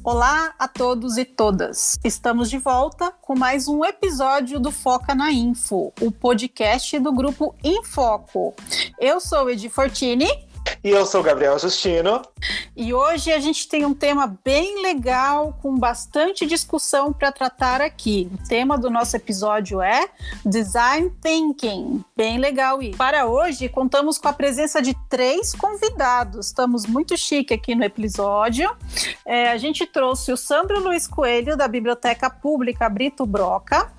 Olá a todos e todas. Estamos de volta com mais um episódio do Foca na Info, o podcast do grupo Infoco. Eu sou Edi Fortini. E eu sou Gabriel Justino. E hoje a gente tem um tema bem legal, com bastante discussão para tratar aqui. O tema do nosso episódio é Design Thinking. Bem legal isso. Para hoje, contamos com a presença de 3 convidados. Estamos muito chique aqui no episódio. A gente trouxe o Sandro Luiz Coelho, da Biblioteca Pública Brito Broca,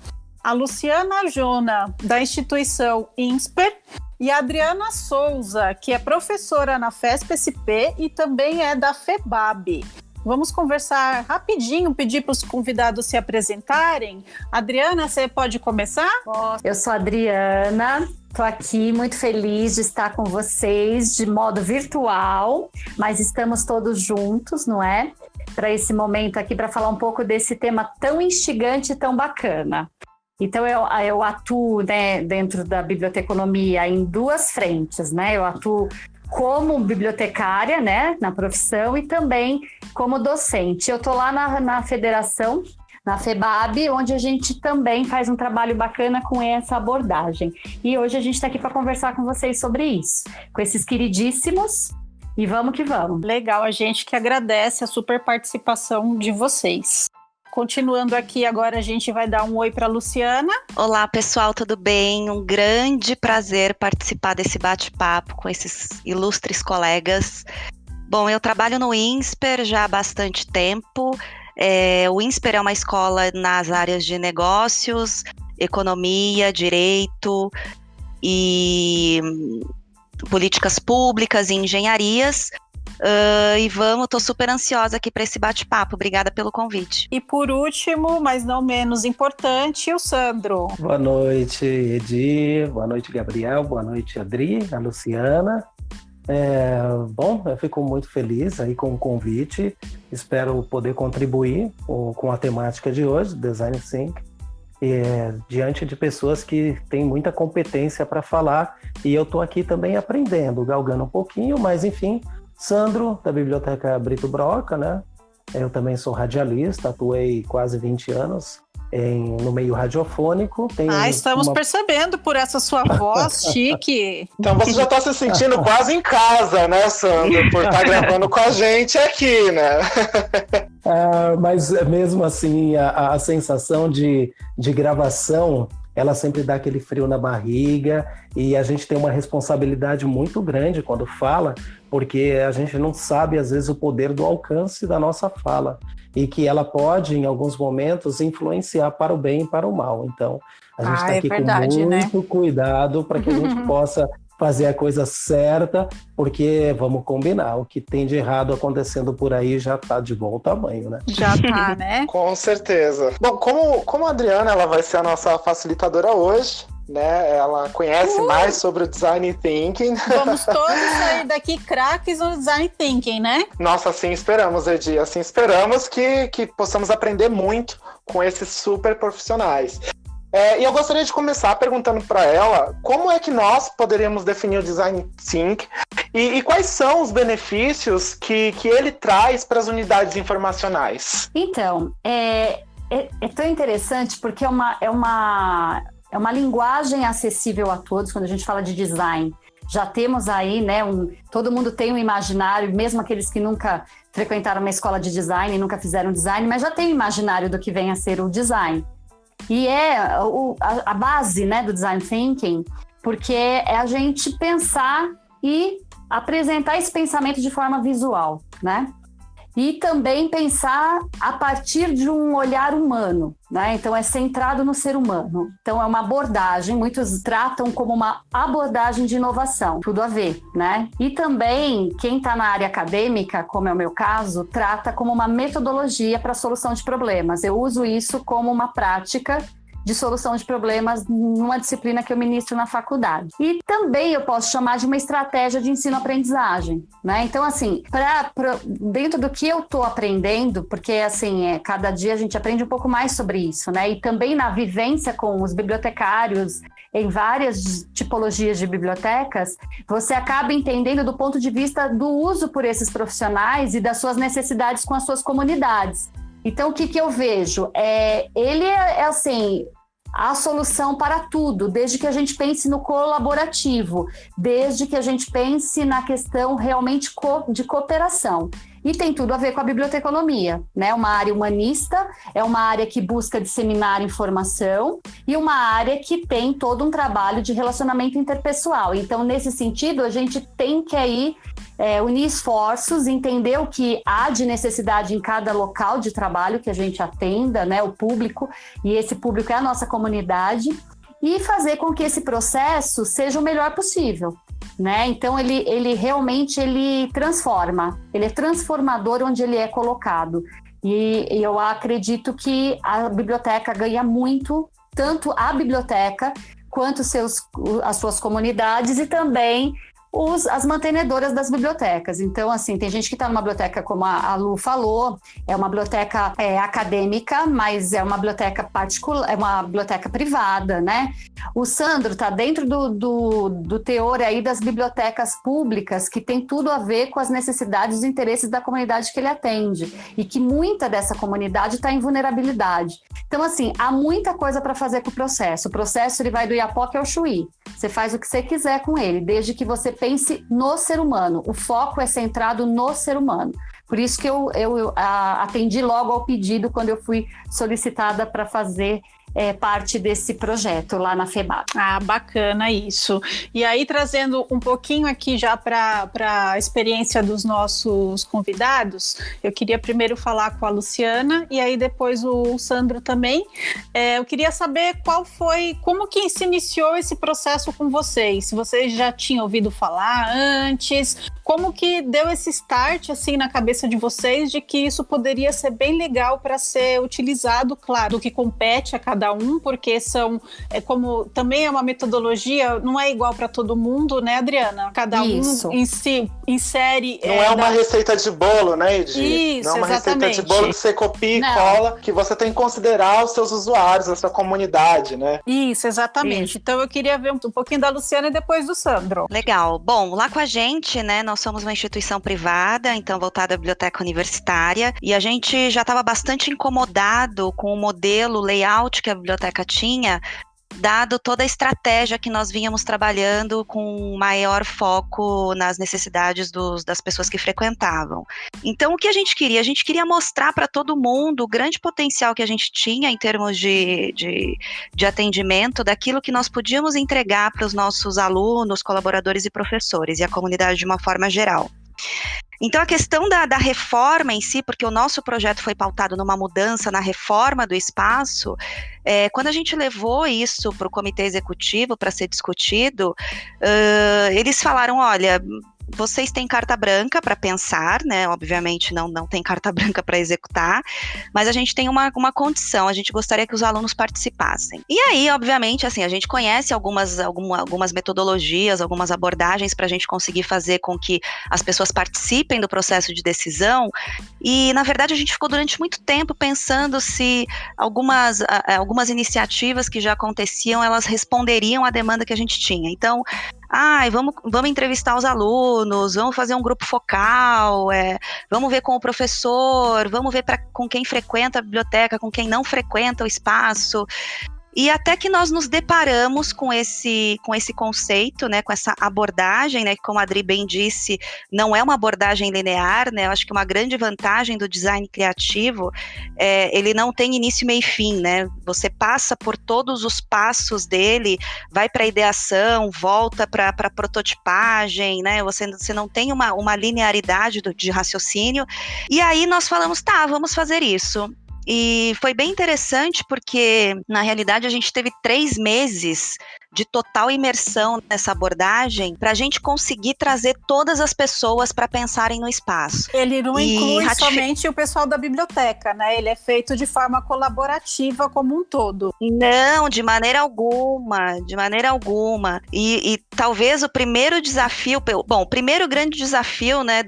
a Luciana Jona, da instituição INSPER, e a Adriana Souza, que é professora na FESP-SP e também é da FEBAB. Vamos conversar rapidinho, pedir para os convidados se apresentarem. Adriana, você pode começar? Eu sou a Adriana, estou aqui muito feliz de estar com vocês de modo virtual, mas estamos todos juntos, não é? Para esse momento aqui, para falar um pouco desse tema tão instigante e tão bacana. Então, eu atuo, né, dentro da biblioteconomia em 2 frentes, né? Eu atuo como bibliotecária, né, na profissão, e também como docente. Eu estou lá na federação, na FEBAB, onde a gente também faz um trabalho bacana com essa abordagem. E hoje a gente está aqui para conversar com vocês sobre isso, com esses queridíssimos, e vamos que vamos. Legal, a gente que agradece a super participação de vocês. Continuando aqui, agora a gente vai dar um oi para a Luciana. Olá, pessoal, tudo bem? Um grande prazer participar desse bate-papo com esses ilustres colegas. Bom, eu trabalho no INSPER já há bastante tempo. O INSPER é uma escola nas áreas de negócios, economia, direito e políticas públicas e engenharias. Estou super ansiosa aqui para esse bate-papo. Obrigada pelo convite. E por último, mas não menos importante, o Sandro. Boa noite, Edi. Boa noite, Gabriel. Boa noite, Adri, a Luciana. Bom, eu fico muito feliz aí com o convite. Espero poder contribuir com a temática de hoje, Design Thinking, diante de pessoas que têm muita competência para falar. E eu estou aqui também aprendendo, galgando um pouquinho, mas enfim... Sandro, da Biblioteca Brito Broca, né? Eu também sou radialista, atuei quase 20 anos no meio radiofônico. Estamos percebendo por essa sua voz chique. Então você já está se sentindo quase em casa, né, Sandro? Por estar gravando com a gente aqui, né? Mas mesmo assim, a sensação de gravação, ela sempre dá aquele frio na barriga, e a gente tem uma responsabilidade muito grande quando fala, porque a gente não sabe, às vezes, o poder do alcance da nossa fala, e que ela pode, em alguns momentos, influenciar para o bem e para o mal. Então, a gente está aqui com muito cuidado para que a gente possa fazer a coisa certa, porque, vamos combinar, o que tem de errado acontecendo por aí já está de bom tamanho, né? Já está, né? Com certeza. Bom, como a Adriana ela vai ser a nossa facilitadora hoje, né? Ela conhece mais sobre o Design Thinking. Vamos todos sair daqui craques no Design Thinking, né? Nossa, assim esperamos, Edi. Assim esperamos que possamos aprender muito com esses super profissionais. E eu gostaria de começar perguntando para ela como é que nós poderíamos definir o Design Thinking e quais são os benefícios que ele traz para as unidades informacionais. Então, é tão interessante porque é uma linguagem acessível a todos quando a gente fala de design. Já temos aí, né, todo mundo tem um imaginário, mesmo aqueles que nunca frequentaram uma escola de design e nunca fizeram design, mas já tem um imaginário do que vem a ser o design. E a base, né, do Design Thinking, porque é a gente pensar e apresentar esse pensamento de forma visual, né? E também pensar a partir de um olhar humano, né? Então é centrado no ser humano. Então é uma abordagem, muitos tratam como uma abordagem de inovação, tudo a ver, né? E também quem está na área acadêmica, como é o meu caso, trata como uma metodologia para a solução de problemas. Eu uso isso como uma prática de solução de problemas numa disciplina que eu ministro na faculdade. E também eu posso chamar de uma estratégia de ensino-aprendizagem, né? Então, assim, dentro do que eu estou aprendendo, porque, assim, cada dia a gente aprende um pouco mais sobre isso, né? E também na vivência com os bibliotecários em várias tipologias de bibliotecas, você acaba entendendo do ponto de vista do uso por esses profissionais e das suas necessidades com as suas comunidades. Então, o que eu vejo? Ele é assim, a solução para tudo, desde que a gente pense no colaborativo, desde que a gente pense na questão realmente de cooperação. E tem tudo a ver com a biblioteconomia, né? Uma área humanista, é uma área que busca disseminar informação e uma área que tem todo um trabalho de relacionamento interpessoal. Então, nesse sentido, a gente tem que aí unir esforços, entender o que há de necessidade em cada local de trabalho que a gente atenda, né? O público, e esse público é a nossa comunidade, e fazer com que esse processo seja o melhor possível. Né? Então ele realmente transforma, ele é transformador onde ele é colocado, e eu acredito que a biblioteca ganha muito, tanto a biblioteca quanto as suas comunidades e também as mantenedoras das bibliotecas. Então, assim, tem gente que está numa biblioteca, como a Lu falou, é uma biblioteca acadêmica, mas é uma biblioteca particular, é uma biblioteca privada, né? O Sandro está dentro do teor aí das bibliotecas públicas, que tem tudo a ver com as necessidades e interesses da comunidade que ele atende, e que muita dessa comunidade está em vulnerabilidade. Então, assim, há muita coisa para fazer com o processo. O processo ele vai do Iapoque ao Chuí. Você faz o que você quiser com ele, desde que você pense no ser humano. O foco é centrado no ser humano. Por isso que eu atendi logo ao pedido quando eu fui solicitada para fazer parte desse projeto lá na FEBAP. Ah, bacana isso. E aí, trazendo um pouquinho aqui já para a experiência dos nossos convidados, eu queria primeiro falar com a Luciana e aí depois o Sandro também. Eu queria saber como que se iniciou esse processo com vocês, se vocês já tinham ouvido falar antes, como que deu esse start assim na cabeça de vocês de que isso poderia ser bem legal para ser utilizado, claro, do que compete a cada um, porque como também é uma metodologia, não é igual para todo mundo, né, Adriana? Cada Isso. um em si insere... Não é uma receita de bolo, né, Edi? Isso, não é uma exatamente. Receita de bolo que você copia e cola, que você tem que considerar os seus usuários, a sua comunidade, né? Isso, exatamente. Isso. Então eu queria ver um pouquinho da Luciana e depois do Sandro. Legal. Bom, lá com a gente, né, nós somos uma instituição privada, então voltada à biblioteca universitária, e a gente já estava bastante incomodado com o modelo, layout que a biblioteca tinha, dado toda a estratégia que nós vínhamos trabalhando com maior foco nas necessidades das pessoas que frequentavam. Então, o que a gente queria? A gente queria mostrar para todo mundo o grande potencial que a gente tinha em termos de atendimento, daquilo que nós podíamos entregar para os nossos alunos, colaboradores e professores, e a comunidade de uma forma geral. Então, a questão da reforma em si, porque o nosso projeto foi pautado numa mudança na reforma do espaço, quando a gente levou isso para o comitê executivo para ser discutido, eles falaram, olha, vocês têm carta branca para pensar, né? Obviamente não tem carta branca para executar, mas a gente tem uma condição, a gente gostaria que os alunos participassem. E aí, obviamente, assim, a gente conhece algumas metodologias, algumas abordagens para a gente conseguir fazer com que as pessoas participem do processo de decisão, e, na verdade, a gente ficou durante muito tempo pensando se algumas iniciativas que já aconteciam, elas responderiam à demanda que a gente tinha. Então, vamos entrevistar os alunos, vamos fazer um grupo focal, vamos ver com o professor, vamos ver com quem frequenta a biblioteca, com quem não frequenta o espaço. E até que nós nos deparamos com esse conceito, né, com essa abordagem, né, que, como a Adri bem disse, não é uma abordagem linear, né, eu acho que uma grande vantagem do design criativo, ele não tem início, meio e fim, né, você passa por todos os passos dele, vai para a ideação, volta para a prototipagem, né, você não tem uma linearidade de raciocínio, e aí nós falamos, vamos fazer isso. E foi bem interessante porque, na realidade, a gente teve 3 meses de total imersão nessa abordagem para a gente conseguir trazer todas as pessoas para pensarem no espaço. Ele não inclui somente o pessoal da biblioteca, né? Ele é feito de forma colaborativa como um todo. Não, de maneira alguma, de maneira alguma. E talvez o primeiro desafio, o primeiro grande desafio, né,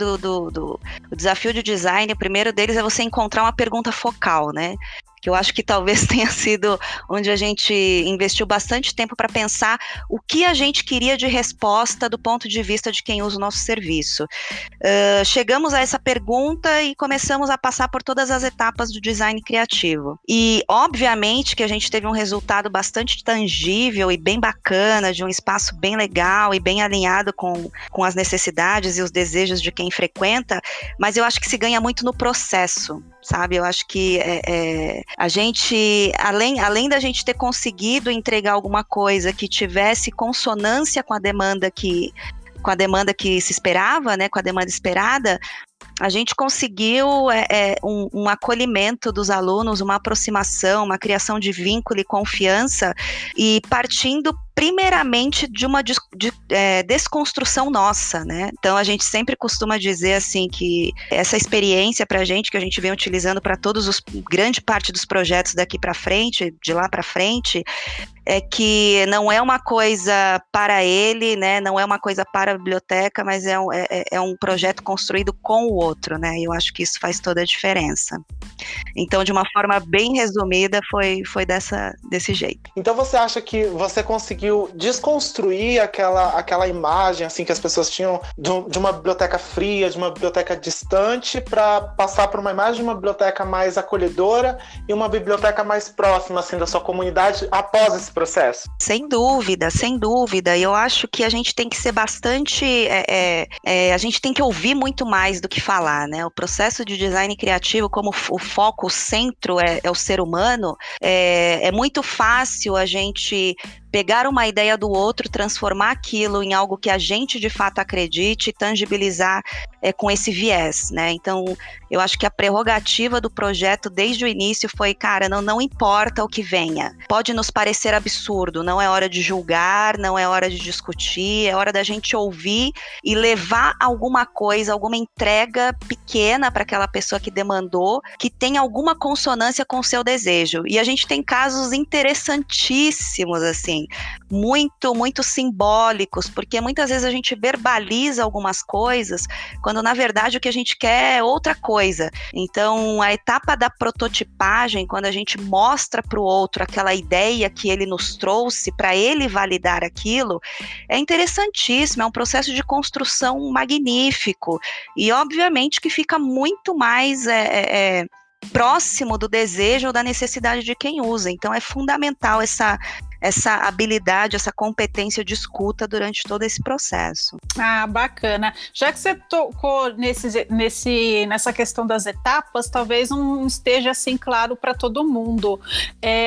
o desafio de design, o primeiro deles é você encontrar uma pergunta focal, né? que eu acho que talvez tenha sido onde a gente investiu bastante tempo para pensar o que a gente queria de resposta do ponto de vista de quem usa o nosso serviço. Chegamos a essa pergunta e começamos a passar por todas as etapas do design criativo. E, obviamente, que a gente teve um resultado bastante tangível e bem bacana, de um espaço bem legal e bem alinhado com as necessidades e os desejos de quem frequenta, mas eu acho que se ganha muito no processo, sabe? Eu acho que a gente, além da gente ter conseguido entregar alguma coisa que tivesse consonância com a demanda que se esperava, né, com a demanda esperada, a gente conseguiu um acolhimento dos alunos, uma aproximação, uma criação de vínculo e confiança, e partindo primeiramente de uma desconstrução nossa, né? Então a gente sempre costuma dizer assim que essa experiência pra gente, que a gente vem utilizando para grande parte dos projetos daqui para frente, de lá para frente, é que não é uma coisa para ele, né? Não é uma coisa para a biblioteca, mas é um projeto construído com o outro, né? E eu acho que isso faz toda a diferença. Então, de uma forma bem resumida, foi desse jeito. Então você acha que você conseguiu desconstruir aquela imagem assim que as pessoas tinham de uma biblioteca fria, de uma biblioteca distante, para passar por uma imagem de uma biblioteca mais acolhedora e uma biblioteca mais próxima assim da sua comunidade após esse processo? Sem dúvida, sem dúvida. E eu acho que a gente tem que ser bastante... a gente tem que ouvir muito mais do que falar, né? O processo de design criativo, como o foco, o centro é o ser humano, é muito fácil a gente pegar uma ideia do outro, transformar aquilo em algo que a gente de fato acredite e tangibilizar com esse viés, né? Então, eu acho que a prerrogativa do projeto desde o início foi, cara, não importa o que venha. Pode nos parecer absurdo, não é hora de julgar, não é hora de discutir, é hora da gente ouvir e levar alguma coisa, alguma entrega pequena para aquela pessoa que demandou, que tenha alguma consonância com o seu desejo. E a gente tem casos interessantíssimos, assim, muito, muito simbólicos, porque muitas vezes a gente verbaliza algumas coisas, quando na verdade o que a gente quer é outra coisa. Então, a etapa da prototipagem, quando a gente mostra para o outro aquela ideia que ele nos trouxe, para ele validar aquilo, é interessantíssimo, é um processo de construção magnífico, e obviamente que fica muito mais próximo do desejo ou da necessidade de quem usa. Então, é fundamental essa habilidade, essa competência de escuta durante todo esse processo. Ah, bacana. Já que você tocou nessa questão das etapas, talvez não esteja assim claro para todo mundo.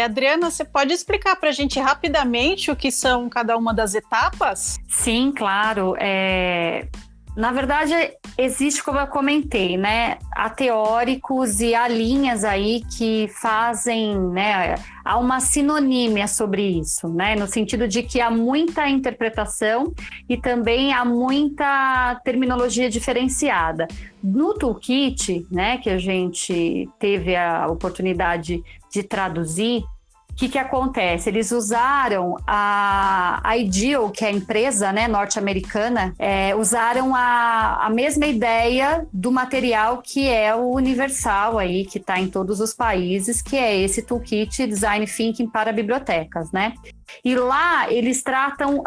Adriana, você pode explicar para a gente rapidamente o que são cada uma das etapas? Sim, claro. Na verdade, existe, como eu comentei, né? Há teóricos e há linhas aí que fazem, né? Há uma sinonímia sobre isso, né? No sentido de que há muita interpretação e também há muita terminologia diferenciada. No Toolkit, né? Que a gente teve a oportunidade de traduzir, o que acontece? Eles usaram a Ideal, que é a empresa, né, norte-americana, usaram a mesma ideia do material que é o universal aí, que está em todos os países, que é esse Toolkit Design Thinking para bibliotecas, né? E lá eles tratam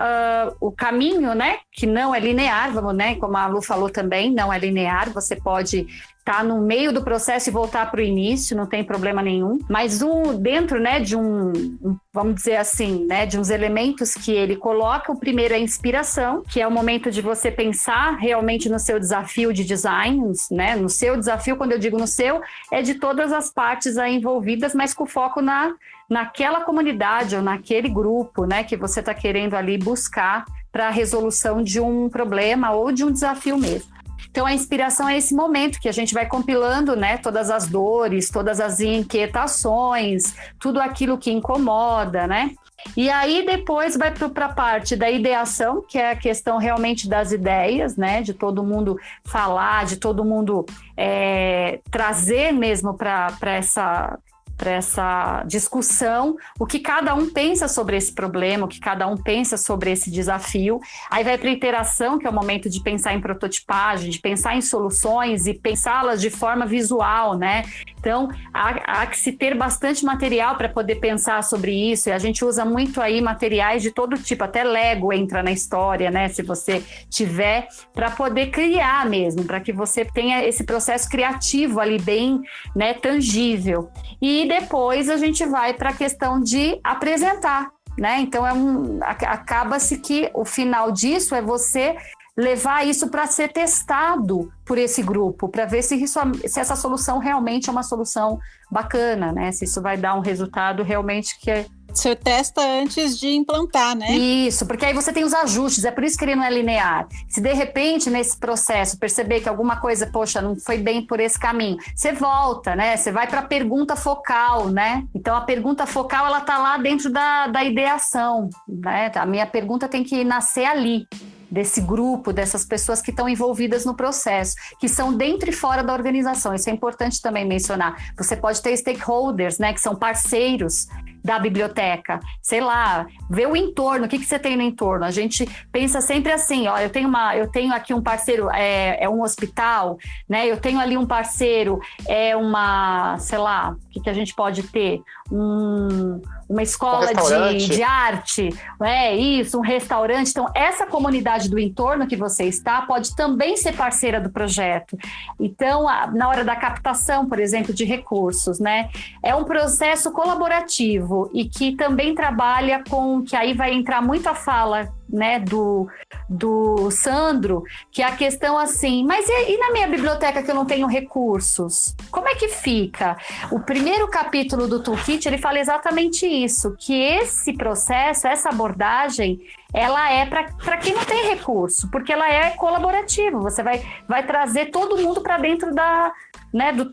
o caminho, né, que não é linear, né, como a Lu falou também, não é linear, você pode estar no meio do processo e voltar para o início, não tem problema nenhum, mas dentro, né, de vamos dizer assim, né, de uns elementos que ele coloca, o primeiro é a inspiração, que é o momento de você pensar realmente no seu desafio de design, né, no seu desafio, quando eu digo no seu, é de todas as partes aí envolvidas, mas com foco naquela comunidade ou naquele grupo, né, que você está querendo ali buscar para a resolução de um problema ou de um desafio mesmo. Então, a inspiração é esse momento que a gente vai compilando, né, todas as dores, todas as inquietações, tudo aquilo que incomoda, né? E aí depois vai para a parte da ideação, que é a questão realmente das ideias, né? De todo mundo falar, de todo mundo trazer mesmo para essa discussão, o que cada um pensa sobre esse problema, o que cada um pensa sobre esse desafio. Aí vai para a iteração, que é o momento de pensar em prototipagem, de pensar em soluções e pensá-las de forma visual, né? Então, há que se ter bastante material para poder pensar sobre isso, e a gente usa muito aí materiais de todo tipo, até Lego entra na história, né? Se você tiver, para poder criar mesmo, para que você tenha esse processo criativo ali bem, né, tangível. E depois a gente vai para a questão de apresentar, né? Então, acaba-se que o final disso é você levar isso para ser testado por esse grupo, para ver se essa solução realmente é uma solução bacana, né? Se isso vai dar um resultado realmente que é... Você testa antes de implantar, né? Isso, porque aí você tem os ajustes, é por isso que ele não é linear. Se de repente, nesse processo, perceber que alguma coisa, poxa, não foi bem por esse caminho, você volta, né? Você vai para a pergunta focal, né? Então, a pergunta focal, ela tá lá dentro da ideação, né? A minha pergunta tem que nascer ali, desse grupo, dessas pessoas que estão envolvidas no processo, que são dentro e fora da organização. Isso é importante também mencionar. Você pode ter stakeholders, né, que são parceiros da biblioteca, sei lá, ver o entorno, o que você tem no entorno. A gente pensa sempre assim, ó, eu tenho aqui um parceiro, é um hospital, né? Eu tenho ali um parceiro, sei lá, o que a gente pode ter? Uma escola de arte, um restaurante. Então, essa comunidade do entorno que você está pode também ser parceira do projeto. Então, na hora da captação, por exemplo, de recursos, né? É um processo colaborativo e que também trabalha com, que aí vai entrar muito a fala, né, do Sandro, que é a questão assim, mas e na minha biblioteca que eu não tenho recursos? Como é que fica? O primeiro capítulo do Toolkit, ele fala exatamente isso, que esse processo, essa abordagem, ela é para quem não tem recurso, porque ela é colaborativa, você vai trazer todo mundo para dentro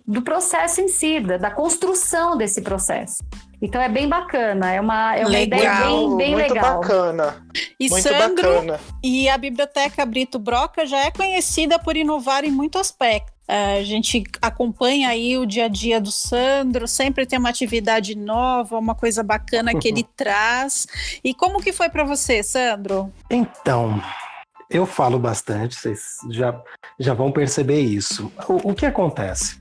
do processo em si, da construção desse processo. Então é bem bacana, é uma ideia bem muito legal. Bacana. E muito Sandro, bacana. E a Biblioteca Brito Broca já é conhecida por inovar em muito aspecto. A gente acompanha aí o dia a dia do Sandro, sempre tem uma atividade nova, uma coisa bacana que ele traz. E como que foi para você, Sandro? Então, eu falo bastante, vocês já vão perceber isso. O que acontece?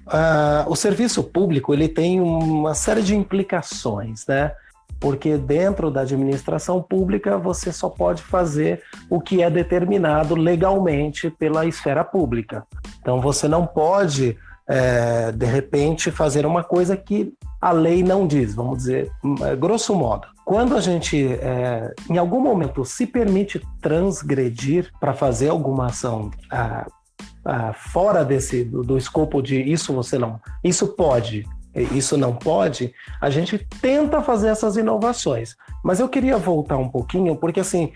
O serviço público, ele tem uma série de implicações, né? Porque dentro da administração pública você só pode fazer o que é determinado legalmente pela esfera pública. Então você não pode, de repente, fazer uma coisa que a lei não diz, vamos dizer, grosso modo. Quando a gente, em algum momento, se permite transgredir para fazer alguma ação fora do escopo de isso pode, isso não pode, a gente tenta fazer essas inovações. Mas eu queria voltar um pouquinho, porque assim,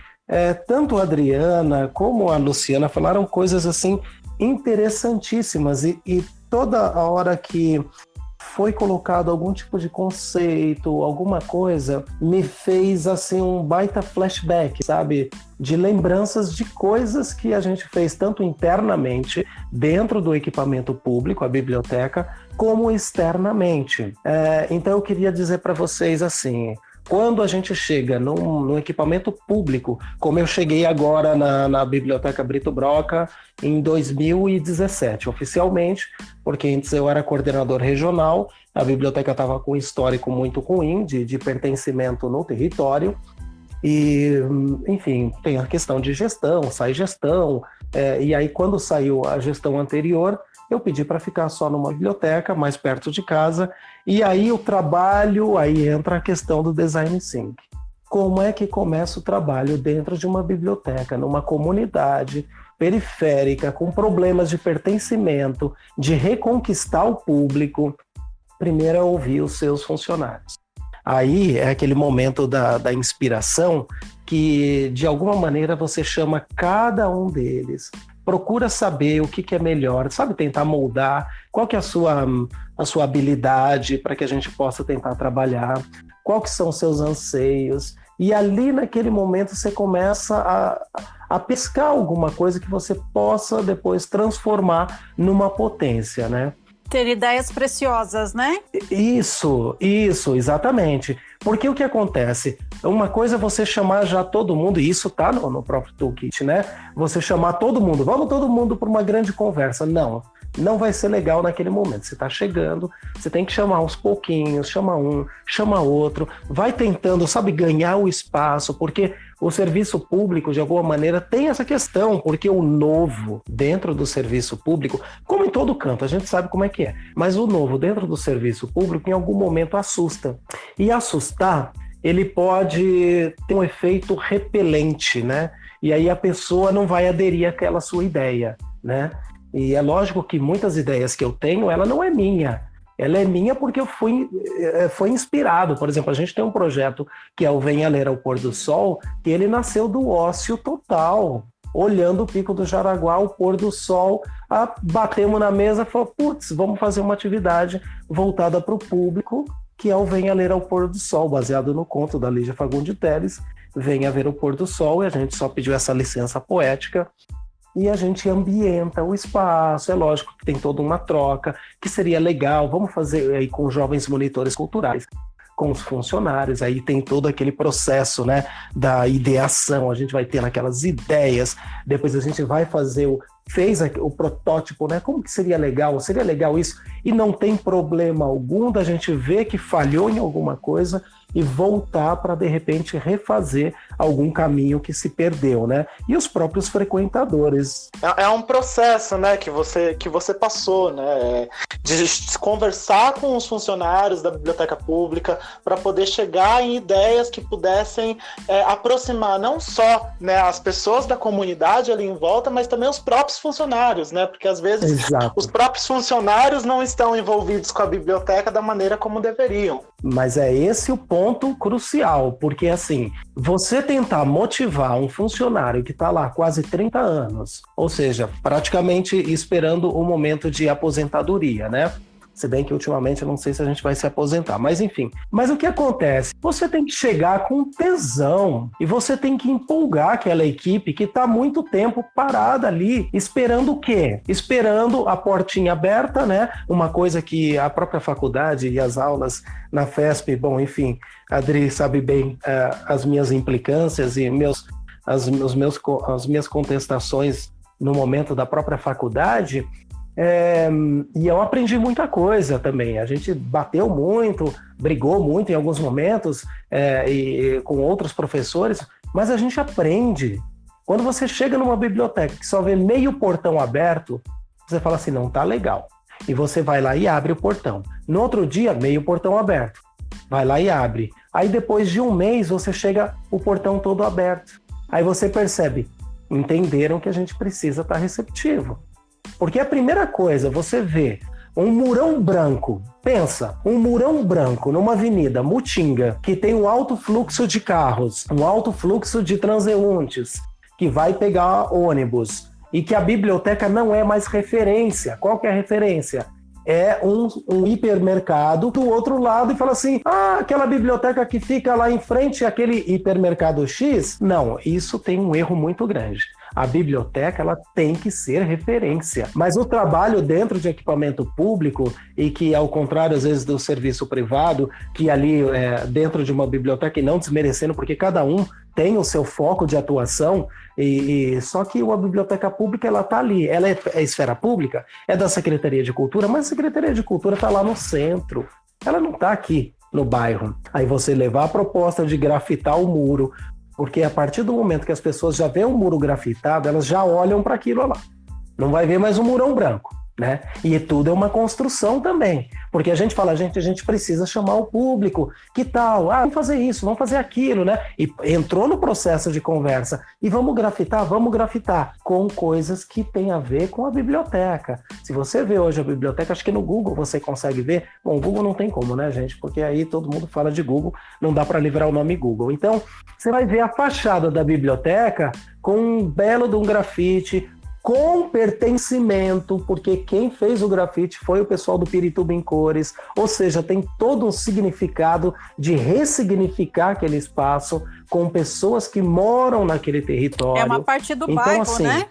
tanto a Adriana como a Luciana falaram coisas assim interessantíssimas e toda a hora que foi colocado algum tipo de conceito, alguma coisa, me fez assim um baita flashback, sabe? De lembranças de coisas que a gente fez tanto internamente, dentro do equipamento público, a biblioteca, como externamente. Então eu queria dizer para vocês assim, quando a gente chega num equipamento público, como eu cheguei agora na Biblioteca Brito Broca em 2017, oficialmente, porque antes eu era coordenador regional, a biblioteca estava com um histórico muito ruim de pertencimento no território, e, enfim, tem a questão de gestão, sai gestão, e aí quando saiu a gestão anterior, eu pedi para ficar só numa biblioteca, mais perto de casa, e aí o trabalho, aí entra a questão do Design Thinking. Como é que começa o trabalho dentro de uma biblioteca, numa comunidade periférica, com problemas de pertencimento, de reconquistar o público? Primeiro é ouvir os seus funcionários. Aí é aquele momento da inspiração que, de alguma maneira, você chama cada um deles, procura saber o que é melhor, sabe, tentar moldar, qual que é a sua habilidade para que a gente possa tentar trabalhar, qual que são os seus anseios, e ali naquele momento você começa a pescar alguma coisa que você possa depois transformar numa potência, né? Ter ideias preciosas, né? Isso, exatamente. Porque o que acontece? Uma coisa é você chamar já todo mundo, e isso tá no próprio toolkit, né? Você chamar todo mundo, vamos todo mundo para uma grande conversa. Não vai ser legal naquele momento. Você está chegando, você tem que chamar aos pouquinhos, chama um, chama outro, vai tentando, sabe, ganhar o espaço, porque o serviço público, de alguma maneira, tem essa questão, porque o novo dentro do serviço público, como em todo canto, a gente sabe como é que é, mas o novo dentro do serviço público, em algum momento, assusta. E assustar, ele pode ter um efeito repelente, né? E aí a pessoa não vai aderir àquela sua ideia, né? E é lógico que muitas ideias que eu tenho, ela não é minha. Ela é minha porque eu fui inspirado. Por exemplo, a gente tem um projeto que é o Venha Ler ao Pôr do Sol, que ele nasceu do ócio total. Olhando o Pico do Jaraguá, o pôr do sol, batemos na mesa e falamos, putz, vamos fazer uma atividade voltada para o público, que é o Venha Ler ao Pôr do Sol, baseado no conto da Lígia Fagundes Telles, Venha Ver o Pôr do Sol, e a gente só pediu essa licença poética, e a gente ambienta o espaço. É lógico que tem toda uma troca, que seria legal, vamos fazer aí com jovens monitores culturais, com os funcionários, aí tem todo aquele processo, né, da ideação, a gente vai ter aquelas ideias, depois a gente vai fazer fez o protótipo, né, como que seria legal isso, e não tem problema algum da gente ver que falhou em alguma coisa e voltar para, de repente, refazer algum caminho que se perdeu, né? E os próprios frequentadores. É um processo, né, que você passou, né, de conversar com os funcionários da biblioteca pública para poder chegar em ideias que pudessem aproximar não só, né, as pessoas da comunidade ali em volta, mas também os próprios funcionários, né? Porque às vezes Exato. Os próprios funcionários não estão envolvidos com a biblioteca da maneira como deveriam. Mas é esse o ponto crucial, porque assim, você tentar motivar um funcionário que está lá quase 30 anos, ou seja, praticamente esperando o momento de aposentadoria, né? Se bem que ultimamente eu não sei se a gente vai se aposentar, mas enfim. Mas o que acontece? Você tem que chegar com tesão e você tem que empolgar aquela equipe que está há muito tempo parada ali, esperando o quê? Esperando a portinha aberta, né? Uma coisa que a própria faculdade e as aulas na FESP, bom, enfim, a Adri sabe bem as minhas implicâncias e as minhas contestações no momento da própria faculdade. E eu aprendi muita coisa também. A gente bateu muito, brigou muito em alguns momentos e com outros professores, mas a gente aprende. Quando você chega numa biblioteca que só vê meio portão aberto, você fala assim, não tá legal. E você vai lá e abre o portão. No outro dia, meio portão aberto. Vai lá e abre. Aí depois de um mês, você chega o portão todo aberto. Aí você percebe, entenderam que a gente precisa estar receptivo. Porque a primeira coisa, você vê um murão branco, pensa, um murão branco numa avenida, Mutinga, que tem um alto fluxo de carros, um alto fluxo de transeuntes, que vai pegar ônibus, e que a biblioteca não é mais referência. Qual que é a referência? É um hipermercado do outro lado e fala assim, aquela biblioteca que fica lá em frente, aquele hipermercado X? Não, isso tem um erro muito grande. A biblioteca ela tem que ser referência, mas o trabalho dentro de equipamento público e que ao contrário às vezes do serviço privado, que ali dentro de uma biblioteca, e não desmerecendo porque cada um tem o seu foco de atuação, e só que a biblioteca pública ela está ali, ela é esfera pública, é da Secretaria de Cultura, mas a Secretaria de Cultura está lá no centro, ela não está aqui no bairro. Aí você levar a proposta de grafitar o muro, porque a partir do momento que as pessoas já veem um muro grafitado, elas já olham para aquilo lá. Não vai ver mais um murão branco, né? E tudo é uma construção também. Porque a gente fala, a gente precisa chamar o público, que tal? Vamos fazer isso, vamos fazer aquilo, né? E entrou no processo de conversa. E vamos grafitar com coisas que têm a ver com a biblioteca. Se você vê hoje a biblioteca, acho que no Google você consegue ver. Bom, o Google não tem como, né, gente? Porque aí todo mundo fala de Google, não dá para livrar o nome Google. Então, você vai ver a fachada da biblioteca com um belo de um grafite, com pertencimento, porque quem fez o grafite foi o pessoal do Pirituba em Cores, ou seja, tem todo um significado de ressignificar aquele espaço com pessoas que moram naquele território. É uma parte do bairro, assim, né?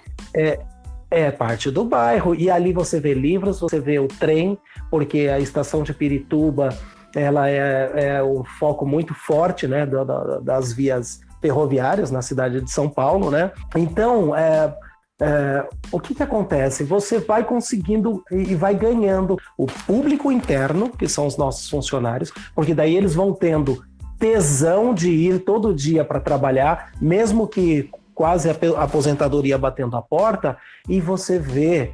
É parte do bairro, e ali você vê livros, você vê o trem, porque a estação de Pirituba, ela é o foco muito forte, né, das vias ferroviárias na cidade de São Paulo, né? Então, o que acontece? Você vai conseguindo e vai ganhando o público interno, que são os nossos funcionários, porque daí eles vão tendo tesão de ir todo dia para trabalhar, mesmo que quase a aposentadoria batendo a porta, e você vê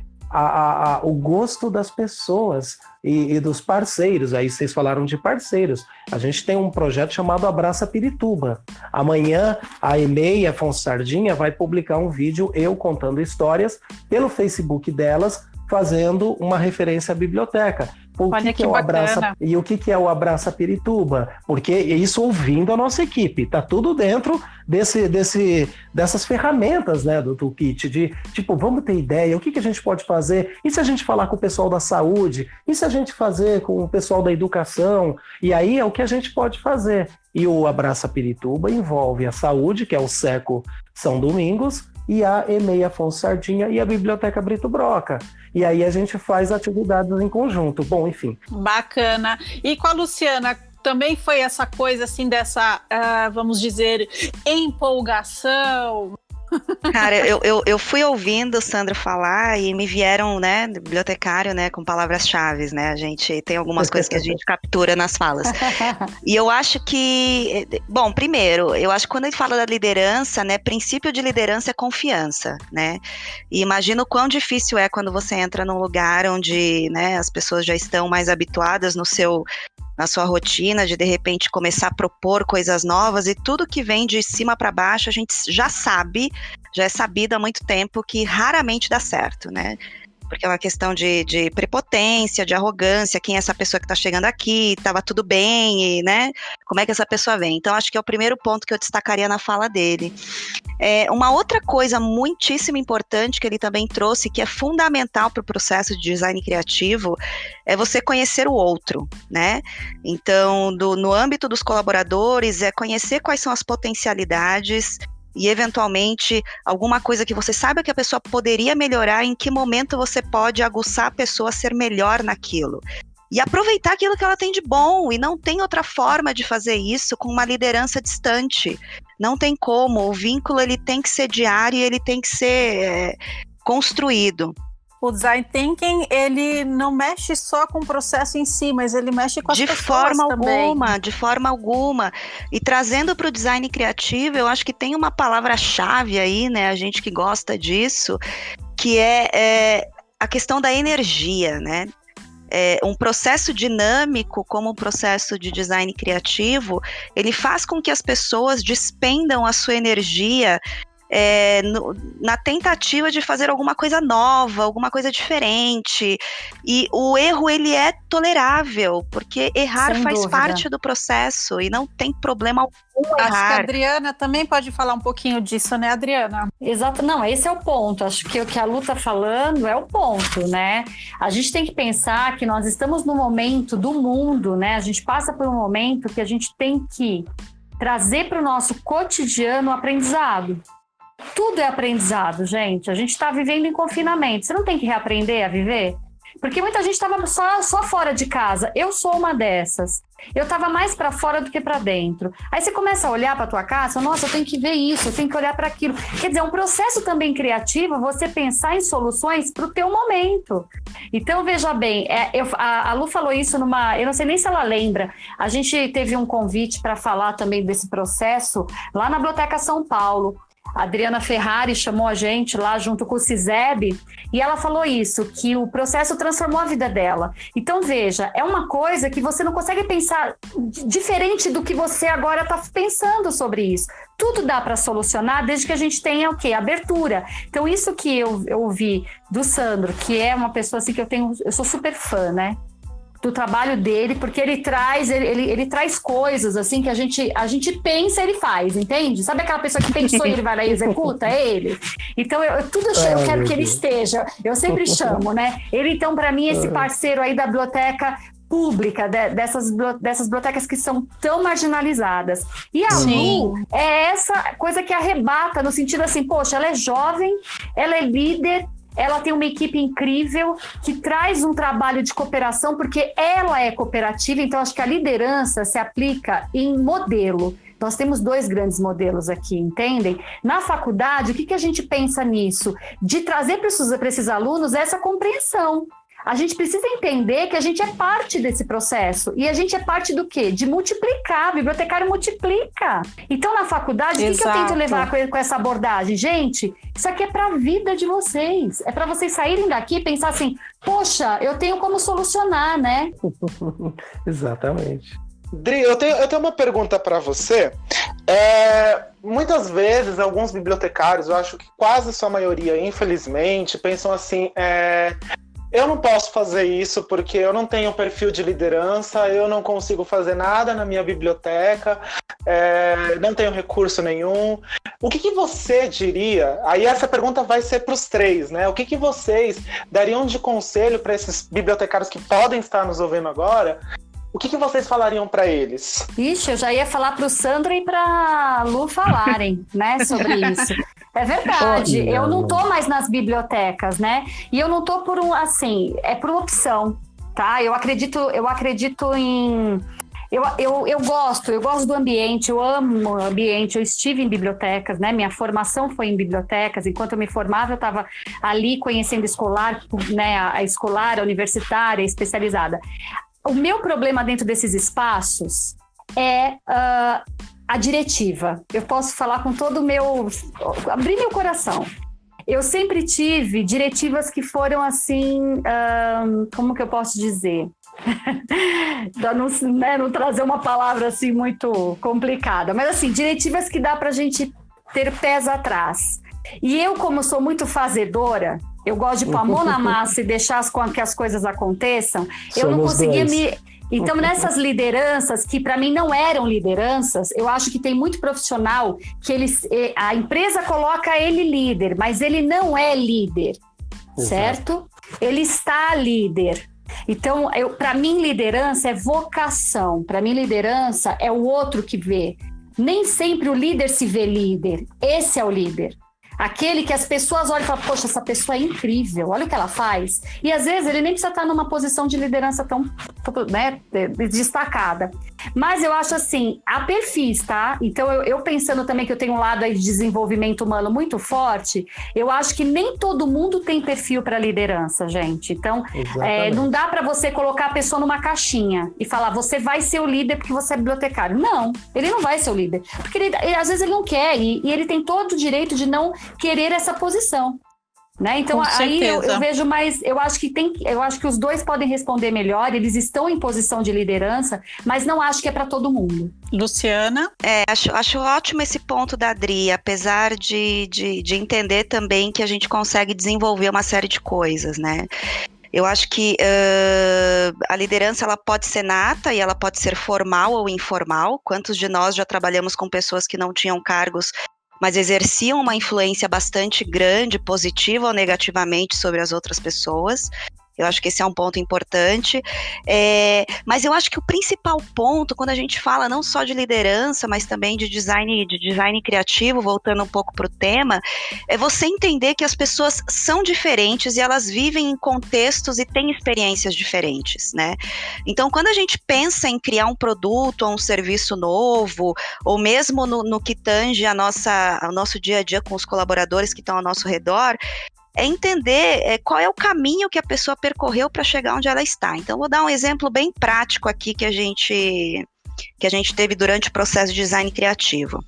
o gosto das pessoas e dos parceiros. Aí vocês falaram de parceiros. A gente tem um projeto chamado Abraça Pirituba. Amanhã a EMEI, Afonso Sardinha, vai publicar um vídeo, eu contando histórias, pelo Facebook delas, fazendo uma referência à biblioteca. Olha que bacana. E o que é o Abraça Pirituba? Porque isso ouvindo a nossa equipe, tá tudo dentro dessas ferramentas, né, do toolkit, de tipo, vamos ter ideia, o que a gente pode fazer? E se a gente falar com o pessoal da saúde? E se a gente fazer com o pessoal da educação? E aí é o que a gente pode fazer. E o Abraça Pirituba envolve a saúde, que é o SECO São Domingos, e a EMEI Afonso Sardinha e a Biblioteca Brito Broca. E aí a gente faz atividades em conjunto. Bom, enfim. Bacana. E com a Luciana, também foi essa coisa assim dessa, vamos dizer, empolgação? Cara, eu fui ouvindo o Sandro falar e me vieram, né, bibliotecário, né, com palavras-chave, né, a gente tem algumas coisas que a gente captura nas falas. E eu acho que, bom, primeiro, eu acho que quando a gente fala da liderança, né, princípio de liderança é confiança, né, e imagina o quão difícil é quando você entra num lugar onde, né, as pessoas já estão mais habituadas na sua rotina, de repente começar a propor coisas novas, e tudo que vem de cima para baixo a gente já é sabido há muito tempo que raramente dá certo, né? Porque é uma questão de prepotência, de arrogância, quem é essa pessoa que está chegando aqui, estava tudo bem, e, né? Como é que essa pessoa vem? Então, acho que é o primeiro ponto que eu destacaria na fala dele. Uma outra coisa muitíssimo importante que ele também trouxe, que é fundamental para o processo de design criativo, é você conhecer o outro, né? Então, no âmbito dos colaboradores, é conhecer quais são as potencialidades e, eventualmente, alguma coisa que você saiba que a pessoa poderia melhorar, em que momento você pode aguçar a pessoa a ser melhor naquilo. E aproveitar aquilo que ela tem de bom, e não tem outra forma de fazer isso com uma liderança distante. Não tem como, o vínculo ele tem que ser diário e ele tem que ser construído. O design thinking, ele não mexe só com o processo em si, mas ele mexe com as pessoas também. De forma alguma. E trazendo para o design criativo, eu acho que tem uma palavra-chave aí, né, a gente que gosta disso, que é a questão da energia, né? Um processo dinâmico, como o processo de design criativo, ele faz com que as pessoas despendam a sua energia na tentativa de fazer alguma coisa nova, alguma coisa diferente, e o erro ele é tolerável, porque errar Sem faz dúvida. parte do processo e não tem problema algum errar. Acho que a Adriana também pode falar um pouquinho disso, né, Adriana? Exato, não, esse é o ponto. Acho que o que a Lu está falando é o ponto, né? A gente tem que pensar que nós estamos no momento do mundo, né? A gente passa por um momento que a gente tem que trazer para o nosso cotidiano o aprendizado. Tudo é aprendizado, gente. A gente está vivendo em confinamento. Você não tem que reaprender a viver? Porque muita gente estava só fora de casa. Eu sou uma dessas. Eu estava mais para fora do que para dentro. Aí você começa a olhar para a tua casa, nossa, eu tenho que ver isso, eu tenho que olhar para aquilo. Quer dizer, é um processo também criativo você pensar em soluções para o teu momento. Então, veja bem, a Lu falou isso eu não sei nem se ela lembra, a gente teve um convite para falar também desse processo lá na Biblioteca São Paulo. A Adriana Ferrari chamou a gente lá junto com o CISEB e ela falou isso, que o processo transformou a vida dela. Então, veja, é uma coisa que você não consegue pensar diferente do que você agora está pensando sobre isso. Tudo dá para solucionar desde que a gente tenha o quê? Abertura. Então, isso que eu ouvi do Sandro, que é uma pessoa assim que eu sou super fã, né? Do trabalho dele, porque ele traz coisas assim que a gente pensa e ele faz, entende? Sabe aquela pessoa que pensou e ele vai lá e executa? É ele. Então, eu quero que ele esteja. Eu sempre chamo, né? Ele, então, para mim, esse parceiro aí da biblioteca pública, dessas bibliotecas que são tão marginalizadas. E a Lu é essa coisa que arrebata, no sentido assim, poxa, ela é jovem, ela é líder, ela tem uma equipe incrível que traz um trabalho de cooperação, porque ela é cooperativa, então acho que a liderança se aplica em modelo. Nós temos 2 grandes modelos aqui, entendem? Na faculdade, o que a gente pensa nisso? De trazer para esses alunos essa compreensão. A gente precisa entender que a gente é parte desse processo. E a gente é parte do quê? De multiplicar. O bibliotecário multiplica. Então, na faculdade, o que eu tento levar com essa abordagem? Gente, isso aqui é para a vida de vocês. É para vocês saírem daqui e pensar assim, poxa, eu tenho como solucionar, né? Exatamente. Dri, eu tenho uma pergunta para você. Muitas vezes, alguns bibliotecários, eu acho que quase a sua maioria, infelizmente, pensam assim, eu não posso fazer isso porque eu não tenho perfil de liderança, eu não consigo fazer nada na minha biblioteca, não tenho recurso nenhum. O que você diria? Aí essa pergunta vai ser para os 3, né? O que vocês dariam de conselho para esses bibliotecários que podem estar nos ouvindo agora? O que vocês falariam para eles? Ixi, eu já ia falar para o Sandro e para a Lu falarem, né, sobre isso. É verdade, eu não tô mais nas bibliotecas, né? E eu não tô por por opção, tá? Eu acredito em... Eu gosto do ambiente, eu amo o ambiente, eu estive em bibliotecas, né? Minha formação foi em bibliotecas, enquanto eu me formava eu estava ali conhecendo escolar, né? A escolar, a universitária, a especializada. O meu problema dentro desses espaços é a diretiva. Eu posso falar com todo o meu... abrir meu coração. Eu sempre tive diretivas que foram assim... como que eu posso dizer? Para não trazer uma palavra assim muito complicada. Mas assim, diretivas que dá para a gente ter pés atrás. E eu, como sou muito fazedora... Eu gosto de pôr a mão na massa e deixar que as coisas aconteçam. Eu não conseguia me... Então, nessas lideranças, que para mim não eram lideranças, eu acho que tem muito profissional que a empresa coloca ele líder, mas ele não é líder, certo? Ele está líder. Então, para mim, liderança é vocação. Para mim, liderança é o outro que vê. Nem sempre o líder se vê líder. Esse é o líder. Aquele que as pessoas olham e falam, poxa, essa pessoa é incrível, olha o que ela faz. E às vezes ele nem precisa estar numa posição de liderança tão, né, destacada. Mas eu acho assim, há perfis, tá? Então eu pensando também que eu tenho um lado aí de desenvolvimento humano muito forte, eu acho que nem todo mundo tem perfil para liderança, gente. Então não dá para você colocar a pessoa numa caixinha e falar, você vai ser o líder porque você é bibliotecário. Não, ele não vai ser o líder. Porque às vezes ele não quer e ele tem todo o direito de não querer essa posição, né? Então aí eu vejo mais, eu acho que os 2 podem responder melhor, eles estão em posição de liderança, mas não acho que é para todo mundo. Luciana? Acho ótimo esse ponto da Adri, apesar de entender também que a gente consegue desenvolver uma série de coisas, né? Eu acho que a liderança ela pode ser nata e ela pode ser formal ou informal. Quantos de nós já trabalhamos com pessoas que não tinham cargos, mas exerciam uma influência bastante grande, positiva ou negativamente, sobre as outras pessoas? Eu acho que esse é um ponto importante, mas eu acho que o principal ponto, quando a gente fala não só de liderança, mas também de design criativo, voltando um pouco para o tema, é você entender que as pessoas são diferentes e elas vivem em contextos e têm experiências diferentes, né? Então, quando a gente pensa em criar um produto ou um serviço novo, ou mesmo no que tange ao nosso dia a dia com os colaboradores que estão ao nosso redor, é entender qual é o caminho que a pessoa percorreu para chegar onde ela está. Então, vou dar um exemplo bem prático aqui que a gente teve durante o processo de design criativo.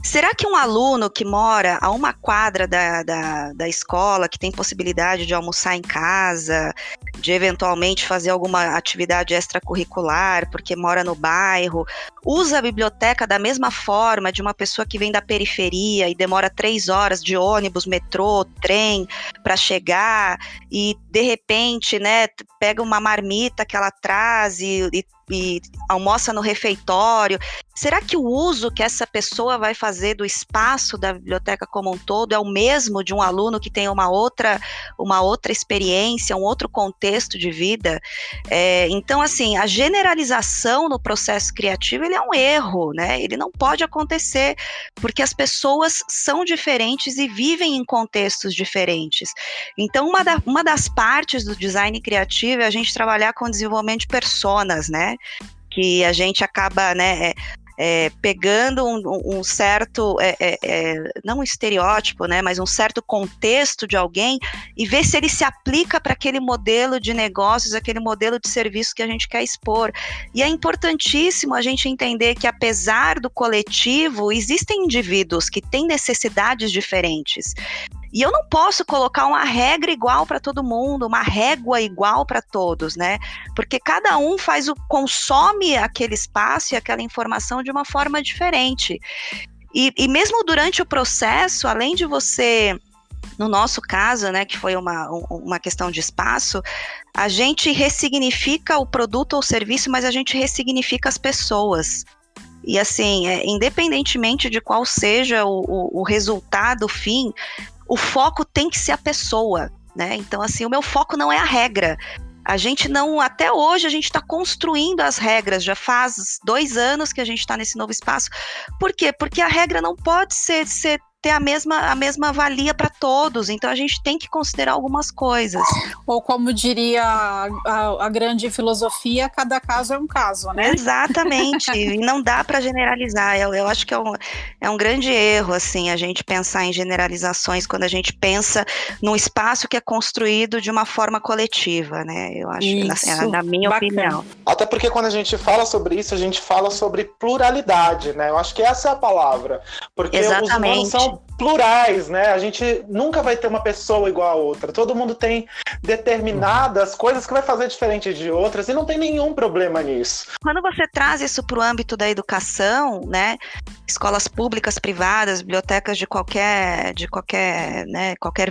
Será que um aluno que mora a 1 quadra da escola, que tem possibilidade de almoçar em casa, de eventualmente fazer alguma atividade extracurricular, porque mora no bairro, usa a biblioteca da mesma forma de uma pessoa que vem da periferia e demora 3 horas de ônibus, metrô, trem para chegar e, de repente, né, pega uma marmita que ela traz e e almoça no refeitório, será que o uso que essa pessoa vai fazer do espaço da biblioteca como um todo é o mesmo de um aluno que tem uma outra experiência, um outro contexto de vida? Então, assim, a generalização no processo criativo, ele é um erro, né? Ele não pode acontecer, porque as pessoas são diferentes e vivem em contextos diferentes. Então, uma das partes do design criativo é a gente trabalhar com o desenvolvimento de personas, né? Que a gente acaba, né, pegando um certo, não um estereótipo, né, mas um certo contexto de alguém e ver se ele se aplica para aquele modelo de negócios, aquele modelo de serviço que a gente quer expor. E é importantíssimo a gente entender que, apesar do coletivo, existem indivíduos que têm necessidades diferentes. E eu não posso colocar uma regra igual para todo mundo, uma régua igual para todos, né? Porque cada um consome aquele espaço e aquela informação de uma forma diferente. E mesmo durante o processo, além de você, no nosso caso, né, que foi uma questão de espaço, a gente ressignifica o produto ou serviço, mas a gente ressignifica as pessoas. E assim, independentemente de qual seja o resultado, o fim, o foco tem que ser a pessoa, né? Então, assim, o meu foco não é a regra. A gente não, até hoje, a gente está construindo as regras, já faz 2 anos que a gente está nesse novo espaço. Por quê? Porque a regra não pode ter a mesma valia para todos, então a gente tem que considerar algumas coisas. Ou como diria a grande filosofia, cada caso é um caso, né? Exatamente, e não dá para generalizar. Eu acho que é um grande erro, assim, a gente pensar em generalizações quando a gente pensa num espaço que é construído de uma forma coletiva, né? Eu acho, na minha opinião. Até porque quando a gente fala sobre isso, a gente fala sobre pluralidade, né? Eu acho que essa é a palavra. Porque exatamente. Os humanos são plurais, né? A gente nunca vai ter uma pessoa igual a outra. Todo mundo tem determinadas coisas que vai fazer diferente de outras e não tem nenhum problema nisso. Quando você traz isso para o âmbito da educação, né? Escolas públicas, privadas, bibliotecas de qualquer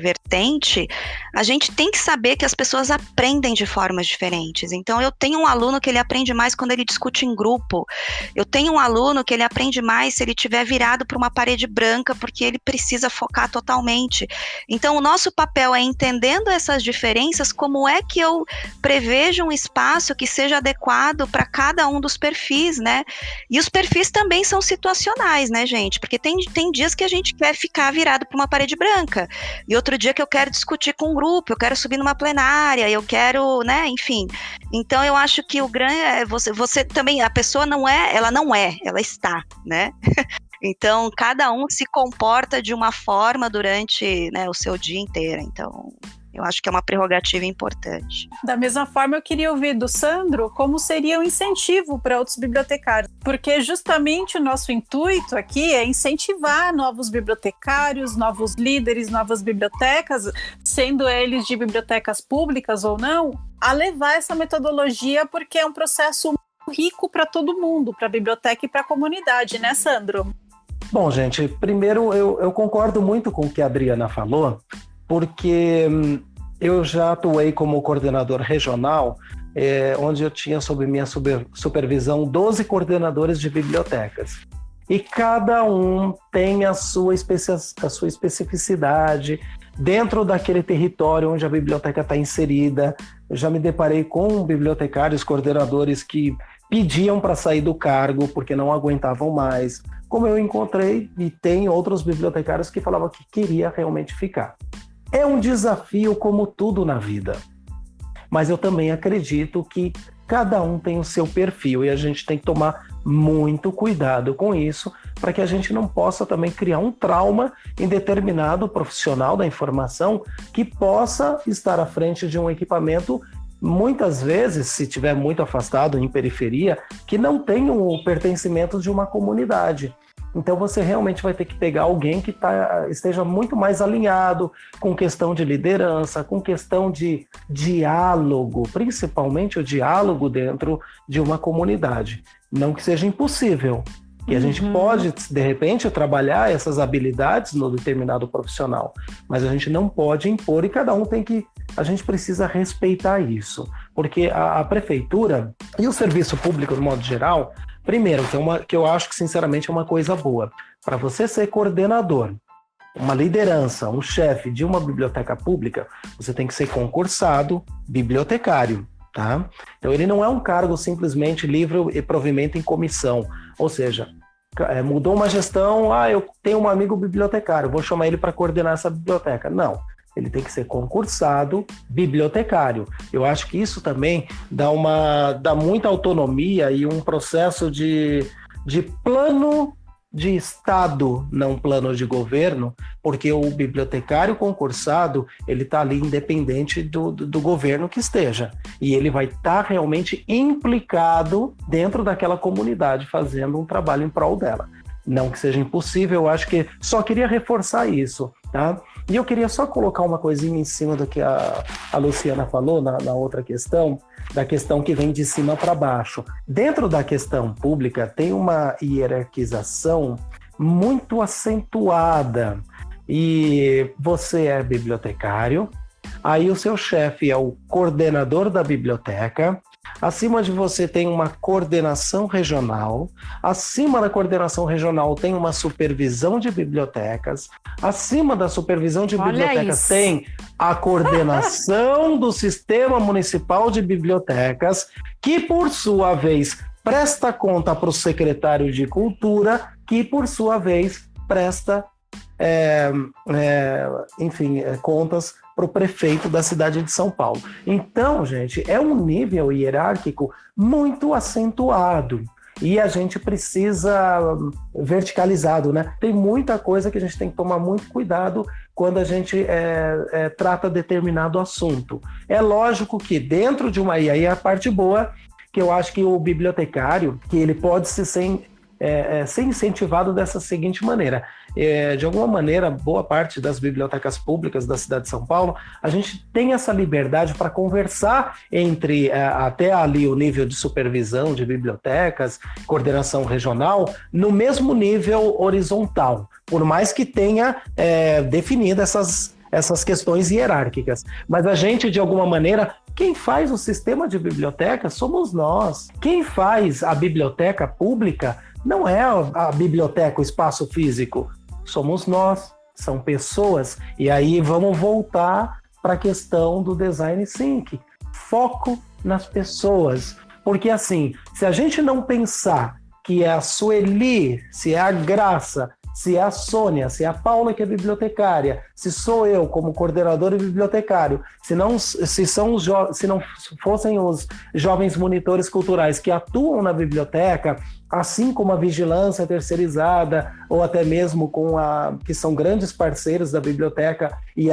vertente, a gente tem que saber que as pessoas aprendem de formas diferentes. Então, eu tenho um aluno que ele aprende mais quando ele discute em grupo. Eu tenho um aluno que ele aprende mais se ele estiver virado para uma parede branca, porque ele precisa focar totalmente. Então, o nosso papel é, entendendo essas diferenças, como é que eu prevejo um espaço que seja adequado para cada um dos perfis, né? E os perfis também são situacionais, né, gente? Porque tem dias que a gente quer ficar virado para uma parede branca, e outro dia que eu quero discutir com um grupo, eu quero subir numa plenária, eu quero, né, enfim. Então, eu acho que o grande é você também, a pessoa ela está, né? Então, cada um se comporta de uma forma durante, né, o seu dia inteiro. Então, eu acho que é uma prerrogativa importante. Da mesma forma, eu queria ouvir do Sandro como seria um incentivo para outros bibliotecários, porque justamente o nosso intuito aqui é incentivar novos bibliotecários, novos líderes, novas bibliotecas, sendo eles de bibliotecas públicas ou não, a levar essa metodologia, porque é um processo rico para todo mundo, para a biblioteca e para a comunidade, né, Sandro? Bom, gente, primeiro eu concordo muito com o que a Adriana falou, porque eu já atuei como coordenador regional, onde eu tinha sob minha supervisão 12 coordenadores de bibliotecas. E cada um tem a sua especificidade dentro daquele território onde a biblioteca está inserida. Eu já me deparei com bibliotecários, coordenadores que pediam para sair do cargo porque não aguentavam mais, como eu encontrei e tem outros bibliotecários que falavam que queria realmente ficar. É um desafio como tudo na vida, mas eu também acredito que cada um tem o seu perfil e a gente tem que tomar muito cuidado com isso para que a gente não possa também criar um trauma em determinado profissional da informação que possa estar à frente de um equipamento, muitas vezes, se estiver muito afastado, em periferia, que não tem o pertencimento de uma comunidade. Então você realmente vai ter que pegar alguém que esteja muito mais alinhado com questão de liderança, com questão de diálogo, principalmente o diálogo dentro de uma comunidade. Não que seja impossível, que a gente pode, de repente, trabalhar essas habilidades no determinado profissional, mas a gente não pode impor e cada um a gente precisa respeitar isso. Porque a prefeitura e o serviço público, de modo geral, primeiro, que eu acho que, sinceramente, é uma coisa boa. Para você ser coordenador, uma liderança, um chefe de uma biblioteca pública, você tem que ser concursado bibliotecário, tá? Então, ele não é um cargo simplesmente livre e provimento em comissão. Ou seja, mudou uma gestão, eu tenho um amigo bibliotecário, vou chamar ele para coordenar essa biblioteca. Não, ele tem que ser concursado bibliotecário. Eu acho que isso também dá muita autonomia e um processo de plano de Estado, não plano de governo, porque o bibliotecário concursado, ele está ali independente do governo que esteja, e ele vai estar realmente implicado dentro daquela comunidade, fazendo um trabalho em prol dela. Não que seja impossível, eu acho que só queria reforçar isso, tá? E eu queria só colocar uma coisinha em cima do que a Luciana falou na outra questão, da questão que vem de cima para baixo. Dentro da questão pública tem uma hierarquização muito acentuada. E você é bibliotecário, aí o seu chefe é o coordenador da biblioteca, acima de você tem uma coordenação regional, acima da coordenação regional tem uma supervisão de bibliotecas, acima da supervisão de bibliotecas tem a coordenação do Sistema Municipal de Bibliotecas, que por sua vez presta conta para o secretário de Cultura, que por sua vez presta contas para o prefeito da cidade de São Paulo. Então, gente, é um nível hierárquico muito acentuado e a gente precisa verticalizado, né? Tem muita coisa que a gente tem que tomar muito cuidado quando a gente trata determinado assunto. É lógico que dentro de e aí a parte boa, que eu acho que o bibliotecário, que ele pode ser incentivado dessa seguinte maneira. De alguma maneira, boa parte das bibliotecas públicas da cidade de São Paulo, a gente tem essa liberdade para conversar entre até ali o nível de supervisão de bibliotecas, coordenação regional, no mesmo nível horizontal, por mais que tenha definido essas questões hierárquicas. Mas a gente, de alguma maneira, quem faz o sistema de biblioteca somos nós. Quem faz a biblioteca pública não é a biblioteca, o espaço físico, somos nós, são pessoas. E aí vamos voltar para a questão do design thinking. Foco nas pessoas. Porque assim, se a gente não pensar que é a Sueli, se é a Graça, se é a Sônia, se é a Paula que é bibliotecária, se sou eu como coordenador e bibliotecário, se não fossem os jovens monitores culturais que atuam na biblioteca, assim como a vigilância terceirizada, ou até mesmo que são grandes parceiros da biblioteca e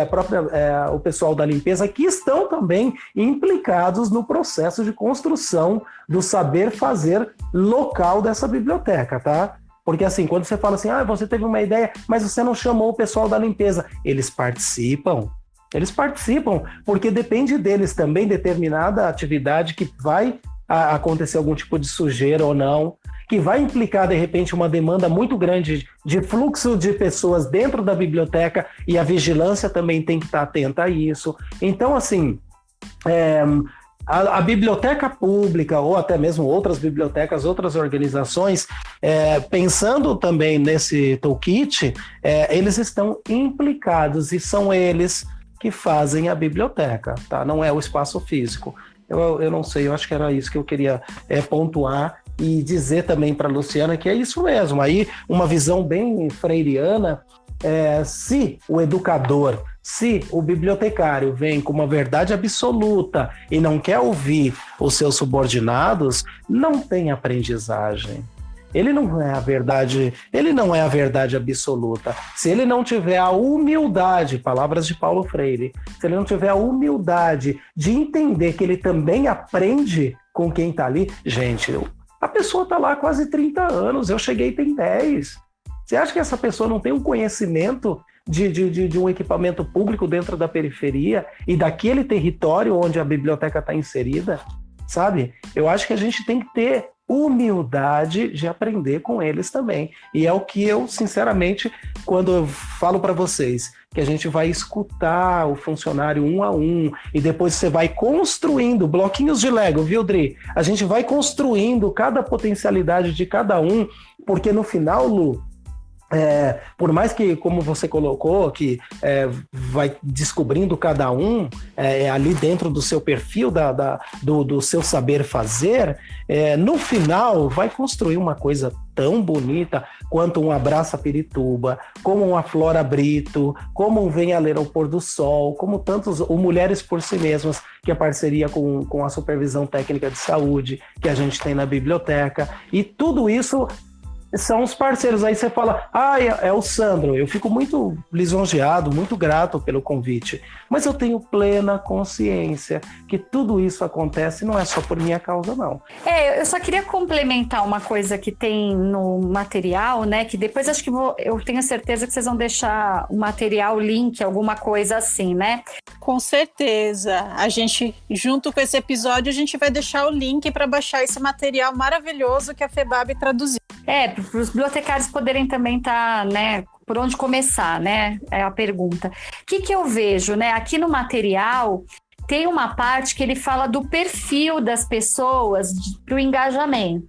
o pessoal da limpeza, que estão também implicados no processo de construção do saber fazer local dessa biblioteca, tá? Porque assim, quando você fala assim, você teve uma ideia, mas você não chamou o pessoal da limpeza. Eles participam, porque depende deles também determinada atividade que vai acontecer algum tipo de sujeira ou não, que vai implicar, de repente, uma demanda muito grande de fluxo de pessoas dentro da biblioteca, e a vigilância também tem que estar atenta a isso. Então, assim, a biblioteca pública, ou até mesmo outras bibliotecas, outras organizações, pensando também nesse toolkit, eles estão implicados e são eles que fazem a biblioteca, tá? Não é o espaço físico. Eu não sei, eu acho que era isso que eu queria pontuar e dizer também para a Luciana que é isso mesmo. Aí, uma visão bem freiriana, se o educador, se o bibliotecário vem com uma verdade absoluta e não quer ouvir os seus subordinados, não tem aprendizagem. Ele não é a verdade absoluta. Se ele não tiver a humildade, palavras de Paulo Freire, se ele não tiver a humildade de entender que ele também aprende com quem está ali, gente, a pessoa está lá há quase 30 anos, eu cheguei tem 10. Você acha que essa pessoa não tem um conhecimento de um equipamento público dentro da periferia e daquele território onde a biblioteca está inserida? Sabe? Eu acho que a gente tem que ter humildade de aprender com eles também. E é o que eu, sinceramente, quando eu falo para vocês que a gente vai escutar o funcionário um a um e depois você vai construindo bloquinhos de Lego, viu, Dri? A gente vai construindo cada potencialidade de cada um, porque no final, Lu, por mais que, como você colocou, que vai descobrindo cada um ali dentro do seu perfil, do seu saber fazer, no final vai construir uma coisa tão bonita quanto um Abraça Pirituba, como uma Flora Brito, como um Venha Ler ao Pôr do Sol, como tantos, o Mulheres por Si Mesmas, que é parceria com a Supervisão Técnica de Saúde, que a gente tem na biblioteca, e tudo isso são os parceiros. Aí você fala, é o Sandro. Eu fico muito lisonjeado, muito grato pelo convite. Mas eu tenho plena consciência que tudo isso acontece não é só por minha causa, não. Eu só queria complementar uma coisa que tem no material, né? Que depois acho que eu tenho certeza que vocês vão deixar o material, link, alguma coisa assim, né? Com certeza. A gente, junto com esse episódio, a gente vai deixar o link para baixar esse material maravilhoso que a FEBAB traduziu. Para os bibliotecários poderem também estar, né, por onde começar, né, é a pergunta. O que eu vejo, né, aqui no material tem uma parte que ele fala do perfil das pessoas para o engajamento,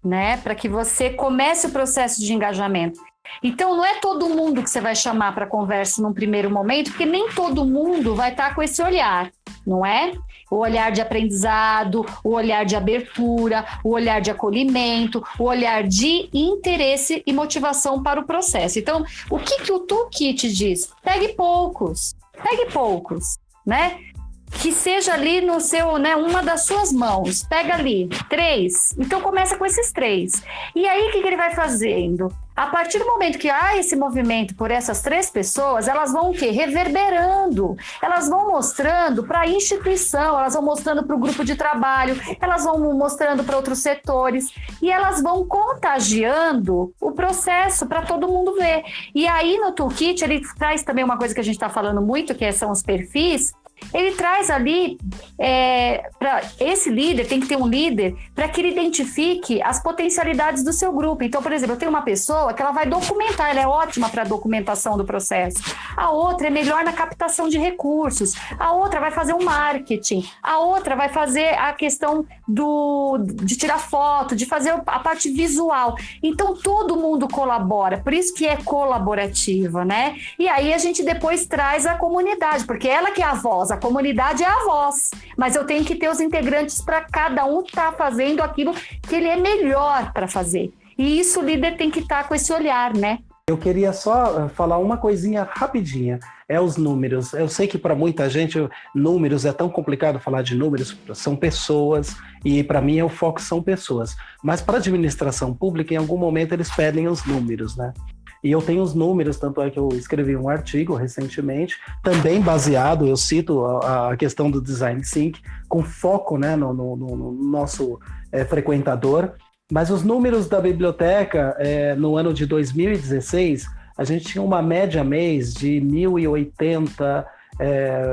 né, para que você comece o processo de engajamento. Então, não é todo mundo que você vai chamar para conversa num primeiro momento, porque nem todo mundo vai estar com esse olhar, não é? O olhar de aprendizado, o olhar de abertura, o olhar de acolhimento, o olhar de interesse e motivação para o processo. Então, o que o Toolkit diz? Pegue poucos, né? Que seja ali no seu, né, uma das suas mãos. Pega ali 3. Então começa com esses 3. E aí o que ele vai fazendo? A partir do momento que há esse movimento por essas 3 pessoas, elas vão o quê? Reverberando. Elas vão mostrando para a instituição, elas vão mostrando para o grupo de trabalho, elas vão mostrando para outros setores e elas vão contagiando o processo para todo mundo ver. E aí no Toolkit ele traz também uma coisa que a gente está falando muito, que são os perfis. Ele traz ali, para esse líder, tem que ter um líder para que ele identifique as potencialidades do seu grupo. Então, por exemplo, eu tenho uma pessoa que ela vai documentar, ela é ótima para a documentação do processo. A outra é melhor na captação de recursos. A outra vai fazer o marketing. A outra vai fazer a questão de tirar foto, de fazer a parte visual. Então, todo mundo colabora, por isso que é colaborativa, né? E aí a gente depois traz a comunidade, porque ela que é a voz, a comunidade é a voz, mas eu tenho que ter os integrantes para cada um estar fazendo aquilo que ele é melhor para fazer. E isso o líder tem que estar com esse olhar, né? Eu queria só falar uma coisinha rapidinha, os números. Eu sei que para muita gente números é tão complicado falar de números, são pessoas, e para mim o foco são pessoas. Mas para a administração pública, em algum momento eles pedem os números, né? E eu tenho os números, tanto é que eu escrevi um artigo recentemente, também baseado, eu cito a questão do Design Thinking, com foco, né, no nosso frequentador. Mas os números da biblioteca, no ano de 2016, a gente tinha uma média mês de 1.080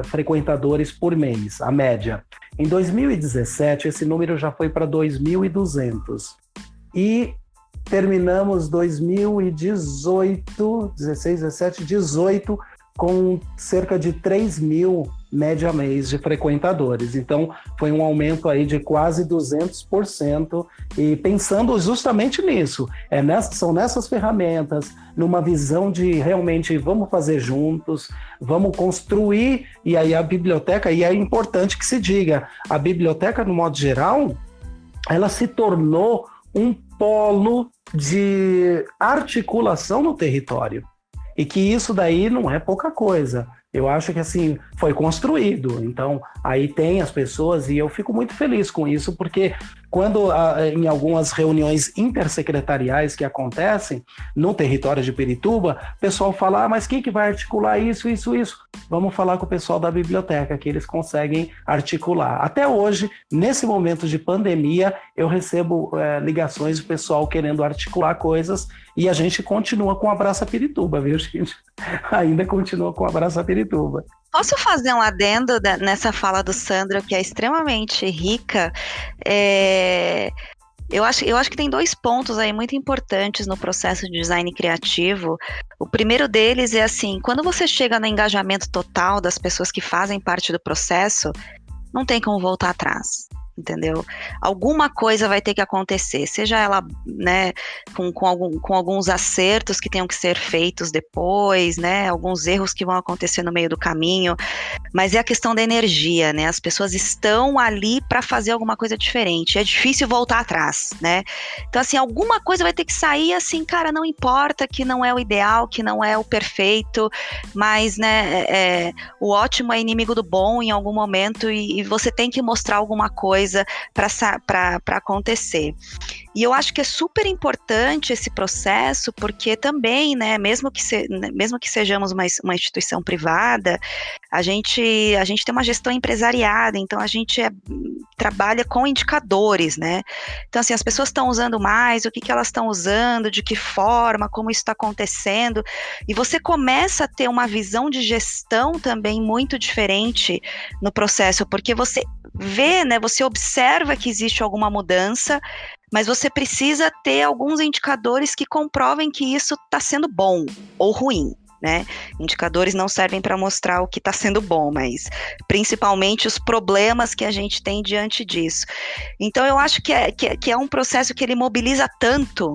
frequentadores por mês, a média. Em 2017, esse número já foi para 2.200. E terminamos 2018, 16, 17, 18, com cerca de 3.000 média mês de frequentadores. Então, foi um aumento aí de quase 200%. E pensando justamente nisso, são nessas ferramentas, numa visão de realmente vamos fazer juntos, vamos construir. E aí a biblioteca, e é importante que se diga, a biblioteca, no modo geral, ela se tornou um polo de articulação no território. E que isso daí não é pouca coisa. Eu acho que assim, foi construído. Então, aí tem as pessoas e eu fico muito feliz com isso, porque quando em algumas reuniões intersecretariais que acontecem no território de Pirituba, o pessoal fala, mas quem que vai articular isso? Vamos falar com o pessoal da biblioteca, que eles conseguem articular. Até hoje, nesse momento de pandemia, eu recebo ligações do pessoal querendo articular coisas e a gente continua com o Abraça Pirituba, viu, gente? Ainda continua com o Abraça Pirituba. Posso fazer um adendo nessa fala do Sandro, que é extremamente rica? Eu acho que tem 2 pontos aí muito importantes no processo de design criativo. O primeiro deles é assim, quando você chega no engajamento total das pessoas que fazem parte do processo, não tem como voltar atrás. Entendeu? Alguma coisa vai ter que acontecer, seja ela, né, com alguns acertos que tenham que ser feitos depois, né, alguns erros que vão acontecer no meio do caminho, mas é a questão da energia, né, as pessoas estão ali para fazer alguma coisa diferente, é difícil voltar atrás, né, então assim, alguma coisa vai ter que sair assim, cara, não importa que não é o ideal, que não é o perfeito, mas, né, o ótimo é inimigo do bom em algum momento e você tem que mostrar alguma coisa para acontecer. E eu acho que é super importante esse processo, porque também, né, mesmo que sejamos uma instituição privada, a gente tem uma gestão empresariada, então a gente trabalha com indicadores, né? Então, assim, as pessoas estão usando mais, o que elas estão usando, de que forma, como isso está acontecendo, e você começa a ter uma visão de gestão também muito diferente no processo, porque você vê, né, você observa que existe alguma mudança, mas você precisa ter alguns indicadores que comprovem que isso está sendo bom ou ruim, né? Indicadores não servem para mostrar o que está sendo bom, mas principalmente os problemas que a gente tem diante disso. Então eu acho que é um processo que ele mobiliza tanto.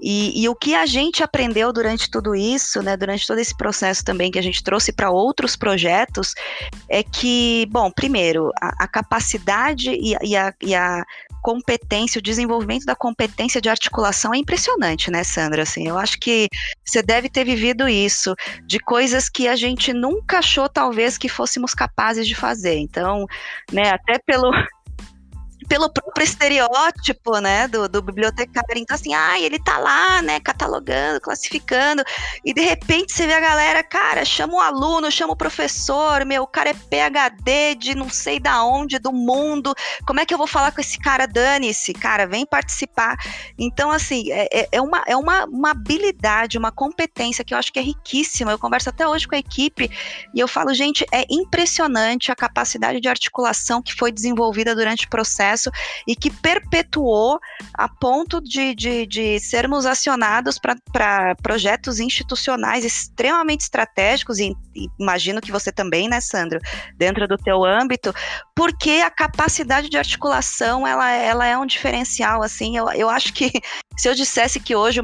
E o que a gente aprendeu durante tudo isso, né, durante todo esse processo também que a gente trouxe para outros projetos, é que, bom, primeiro, a capacidade e a competência, o desenvolvimento da competência de articulação é impressionante, né, Sandra? Assim, eu acho que você deve ter vivido isso, de coisas que a gente nunca achou, talvez, que fôssemos capazes de fazer. Então, né, até pelo próprio estereótipo, né, do bibliotecário. Então, assim, ele tá lá, né, catalogando, classificando, e de repente você vê a galera, cara, chama o aluno, chama o professor, o cara é PhD de não sei da onde, do mundo, como é que eu vou falar com esse cara? Dane-se, cara, vem participar. Então, assim, é uma habilidade, uma competência que eu acho que é riquíssima. Eu converso até hoje com a equipe, e eu falo, gente, é impressionante a capacidade de articulação que foi desenvolvida durante o processo, e que perpetuou a ponto de sermos acionados para projetos institucionais extremamente estratégicos, e imagino que você também, né, Sandro, dentro do teu âmbito, porque a capacidade de articulação, ela é um diferencial, assim, eu acho que se eu dissesse que hoje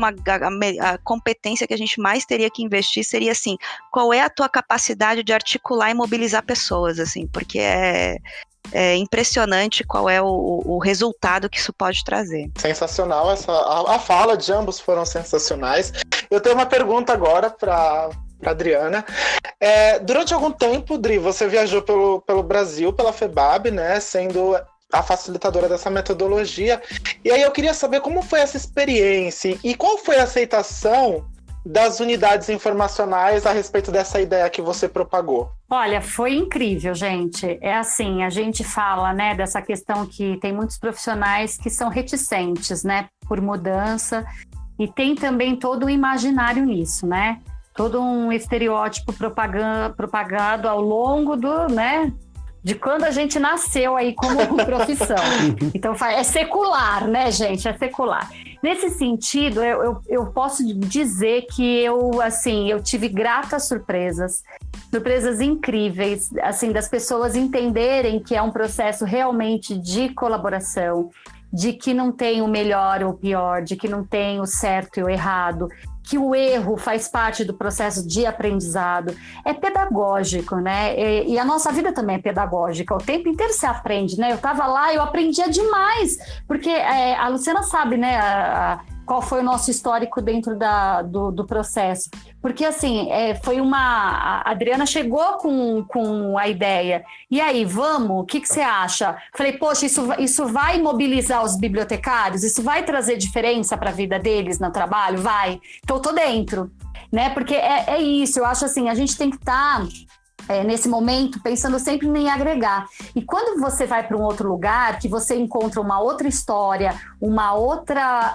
a competência que a gente mais teria que investir seria, assim, qual é a tua capacidade de articular e mobilizar pessoas, assim, porque é impressionante qual é o resultado que isso pode trazer. Sensacional, a fala de ambos foram sensacionais. Eu tenho uma pergunta agora para Adriana. Durante algum tempo, Dri, você viajou pelo Brasil, pela FEBAB, né, sendo a facilitadora dessa metodologia. E aí eu queria saber como foi essa experiência e qual foi a aceitação das unidades informacionais a respeito dessa ideia que você propagou. Olha, foi incrível, gente. É assim, a gente fala, né, dessa questão que tem muitos profissionais que são reticentes, né, por mudança, e tem também todo um imaginário nisso, né? Todo um estereótipo propagado ao longo de quando a gente nasceu aí como profissão. Então, é secular, né, gente? É secular. Nesse sentido, eu posso dizer que eu tive gratas surpresas incríveis, assim, das pessoas entenderem que é um processo realmente de colaboração, de que não tem o melhor ou o pior, de que não tem o certo e o errado, que o erro faz parte do processo de aprendizado, é pedagógico, né? E a nossa vida também é pedagógica, o tempo inteiro se aprende, né? Eu estava lá, eu aprendia demais, porque a Luciana sabe, né, qual foi o nosso histórico dentro do processo. Porque, assim, a Adriana chegou com a ideia. E aí, vamos? O que você acha? Falei, poxa, isso vai mobilizar os bibliotecários? Isso vai trazer diferença para a vida deles no trabalho? Vai. Então, eu tô dentro, né? Porque é isso. Eu acho assim, a gente tem que estar nesse momento, pensando sempre em agregar. E quando você vai para um outro lugar, que você encontra uma outra história, uma outra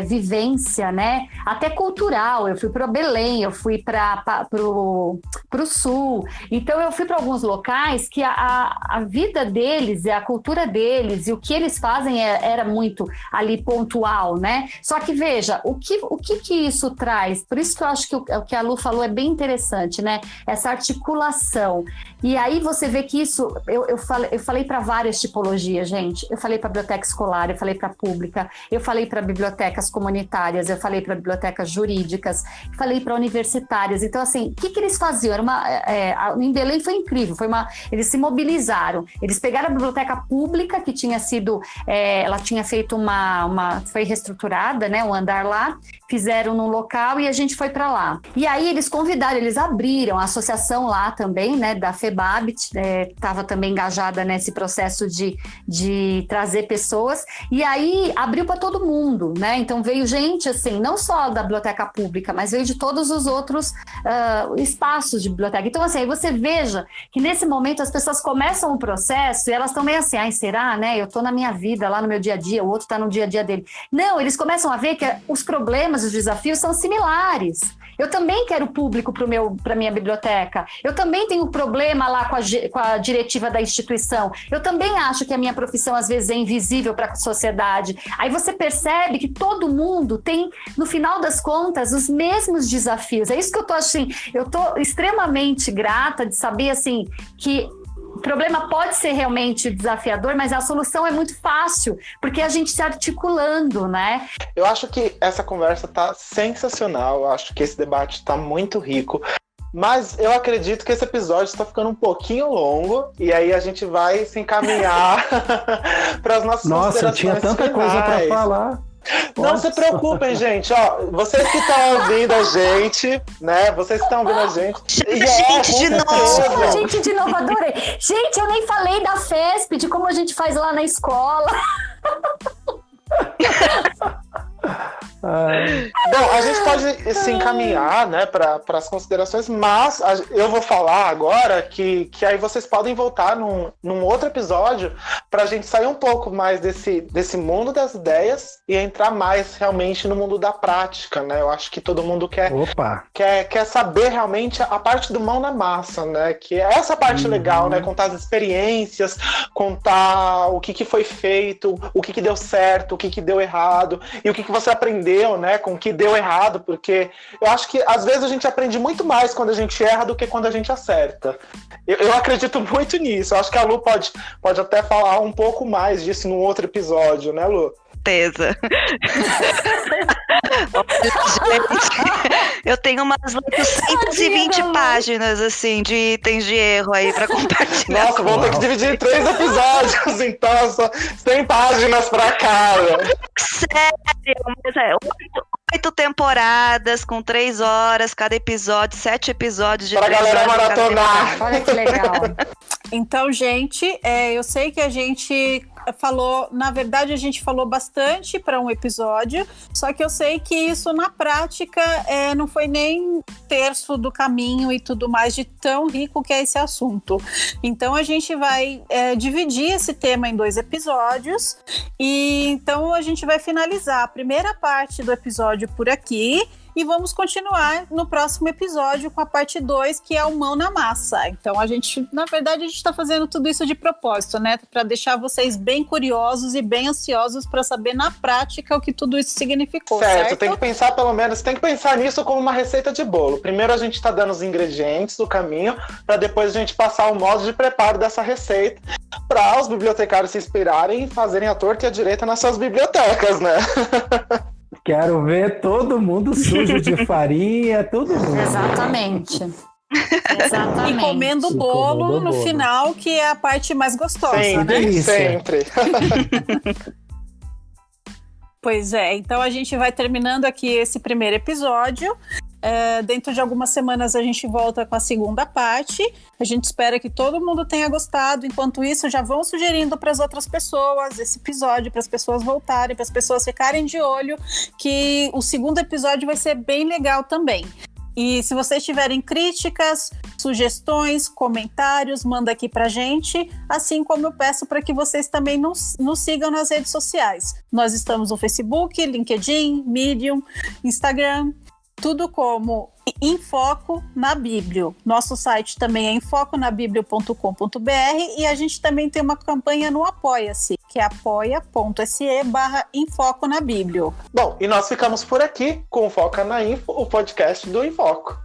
vivência, né? Até cultural. Eu fui para Belém, eu fui para o sul. Então, eu fui para alguns locais que a vida deles, a cultura deles e o que eles fazem era muito ali pontual, né? Só que, veja, o que isso traz? Por isso que eu acho que o que a Lu falou é bem interessante, né? Essa articulação. E aí você vê que isso... Eu falei para várias tipologias, gente. Eu falei para biblioteca escolar, eu falei para pública, eu falei para bibliotecas comunitárias, eu falei para bibliotecas jurídicas, falei para universitárias. Então, assim, o que eles faziam? Em Belém foi incrível. Eles se mobilizaram. Eles pegaram a biblioteca pública, que tinha sido... ela tinha feito foi reestruturada, né? Um andar lá. Fizeram num local e a gente foi para lá. E aí eles convidaram, eles abriram a associação lá também, né, da FEBABIT, estava também engajada nesse processo de trazer pessoas, e aí abriu para todo mundo, né, então veio gente, assim, não só da biblioteca pública, mas veio de todos os outros espaços de biblioteca. Então, assim, aí você veja que nesse momento as pessoas começam um processo e elas estão meio assim, será, né, eu estou na minha vida, lá no meu dia a dia, o outro está no dia a dia dele. Não, eles começam a ver que os problemas, os desafios são similares. Eu também quero público para minha biblioteca. Eu também tenho problema lá com a diretiva da instituição. Eu também acho que a minha profissão às vezes é invisível para a sociedade. Aí você percebe que todo mundo tem, no final das contas, os mesmos desafios. É isso que eu tô assim, eu tô extremamente grata de saber assim que o problema pode ser realmente desafiador, mas a solução é muito fácil, porque a gente se articulando, né? Eu acho que essa conversa tá sensacional, eu acho que esse debate tá muito rico, mas eu acredito que esse episódio está ficando um pouquinho longo, e aí a gente vai se encaminhar para as nossas considerações. Nossa, tinha tanta coisa para falar. Não se preocupem, gente. Ó, vocês que estão ouvindo a gente, né? Vocês que estão ouvindo a gente. Gente de novo. Gente de novo, adorei. Gente, eu nem falei da FESP, de como a gente faz lá na escola. Bom, a gente pode se encaminhar, né, para as considerações, mas eu vou falar agora que aí vocês podem voltar num outro episódio para a gente sair um pouco mais desse mundo das ideias e entrar mais realmente no mundo da prática, né? Eu acho que todo mundo quer saber realmente a parte do mão na massa, né? Que é essa parte legal, né? Contar as experiências, contar o que foi feito, o que deu certo, o que deu errado e o que você aprendeu, né, com o que deu errado, porque eu acho que às vezes a gente aprende muito mais quando a gente erra do que quando a gente acerta. Eu acredito muito nisso. Eu acho que a Lu pode até falar um pouco mais disso num outro episódio, né, Lu? Certeza. Eu tenho umas 820 páginas assim de itens de erro aí para compartilhar. Nossa, vou ter que dividir em 3 episódios, então só 100 páginas para cada. Sério, mas 8 temporadas com 3 horas cada episódio, 7 episódios de pra 3 galera horas. maratonar. Olha que legal. Então, gente, eu sei que a gente falou, na verdade a gente falou bastante para um episódio, só que eu sei que isso na prática não foi nem terço do caminho e tudo mais de tão rico que é esse assunto. Então a gente vai dividir esse tema em 2 episódios e então a gente vai finalizar a primeira parte do episódio por aqui e vamos continuar no próximo episódio com a parte 2, que é o mão na massa. Então na verdade a gente está fazendo tudo isso de propósito, né? Para deixar vocês bem curiosos e bem ansiosos para saber na prática o que tudo isso significou, certo? Tem que pensar tem que pensar nisso como uma receita de bolo. Primeiro a gente está dando os ingredientes do caminho, para depois a gente passar o modo de preparo dessa receita, para os bibliotecários se inspirarem e fazerem a torta e a direita nas suas bibliotecas, né? Quero ver todo mundo sujo de farinha, todo mundo. Exatamente. E comendo o bolo no final, que é a parte mais gostosa, sempre, né? Sempre. Pois é, então a gente vai terminando aqui esse primeiro episódio. Dentro de algumas semanas a gente volta com a segunda parte. A gente espera que todo mundo tenha gostado. Enquanto isso, já vão sugerindo para as outras pessoas esse episódio, para as pessoas voltarem, para as pessoas ficarem de olho, que o segundo episódio vai ser bem legal também. E se vocês tiverem críticas, sugestões, comentários, manda aqui pra gente, assim como eu peço para que vocês também nos sigam nas redes sociais. Nós estamos no Facebook, LinkedIn, Medium, Instagram, tudo como Infoco na Biblio. Nosso site também é infoconabiblio.com.br e a gente também tem uma campanha no Apoia-se, que é apoia.se/Infoco na Biblio. Bom, e nós ficamos por aqui com o Foca na Info, o podcast do Infoco.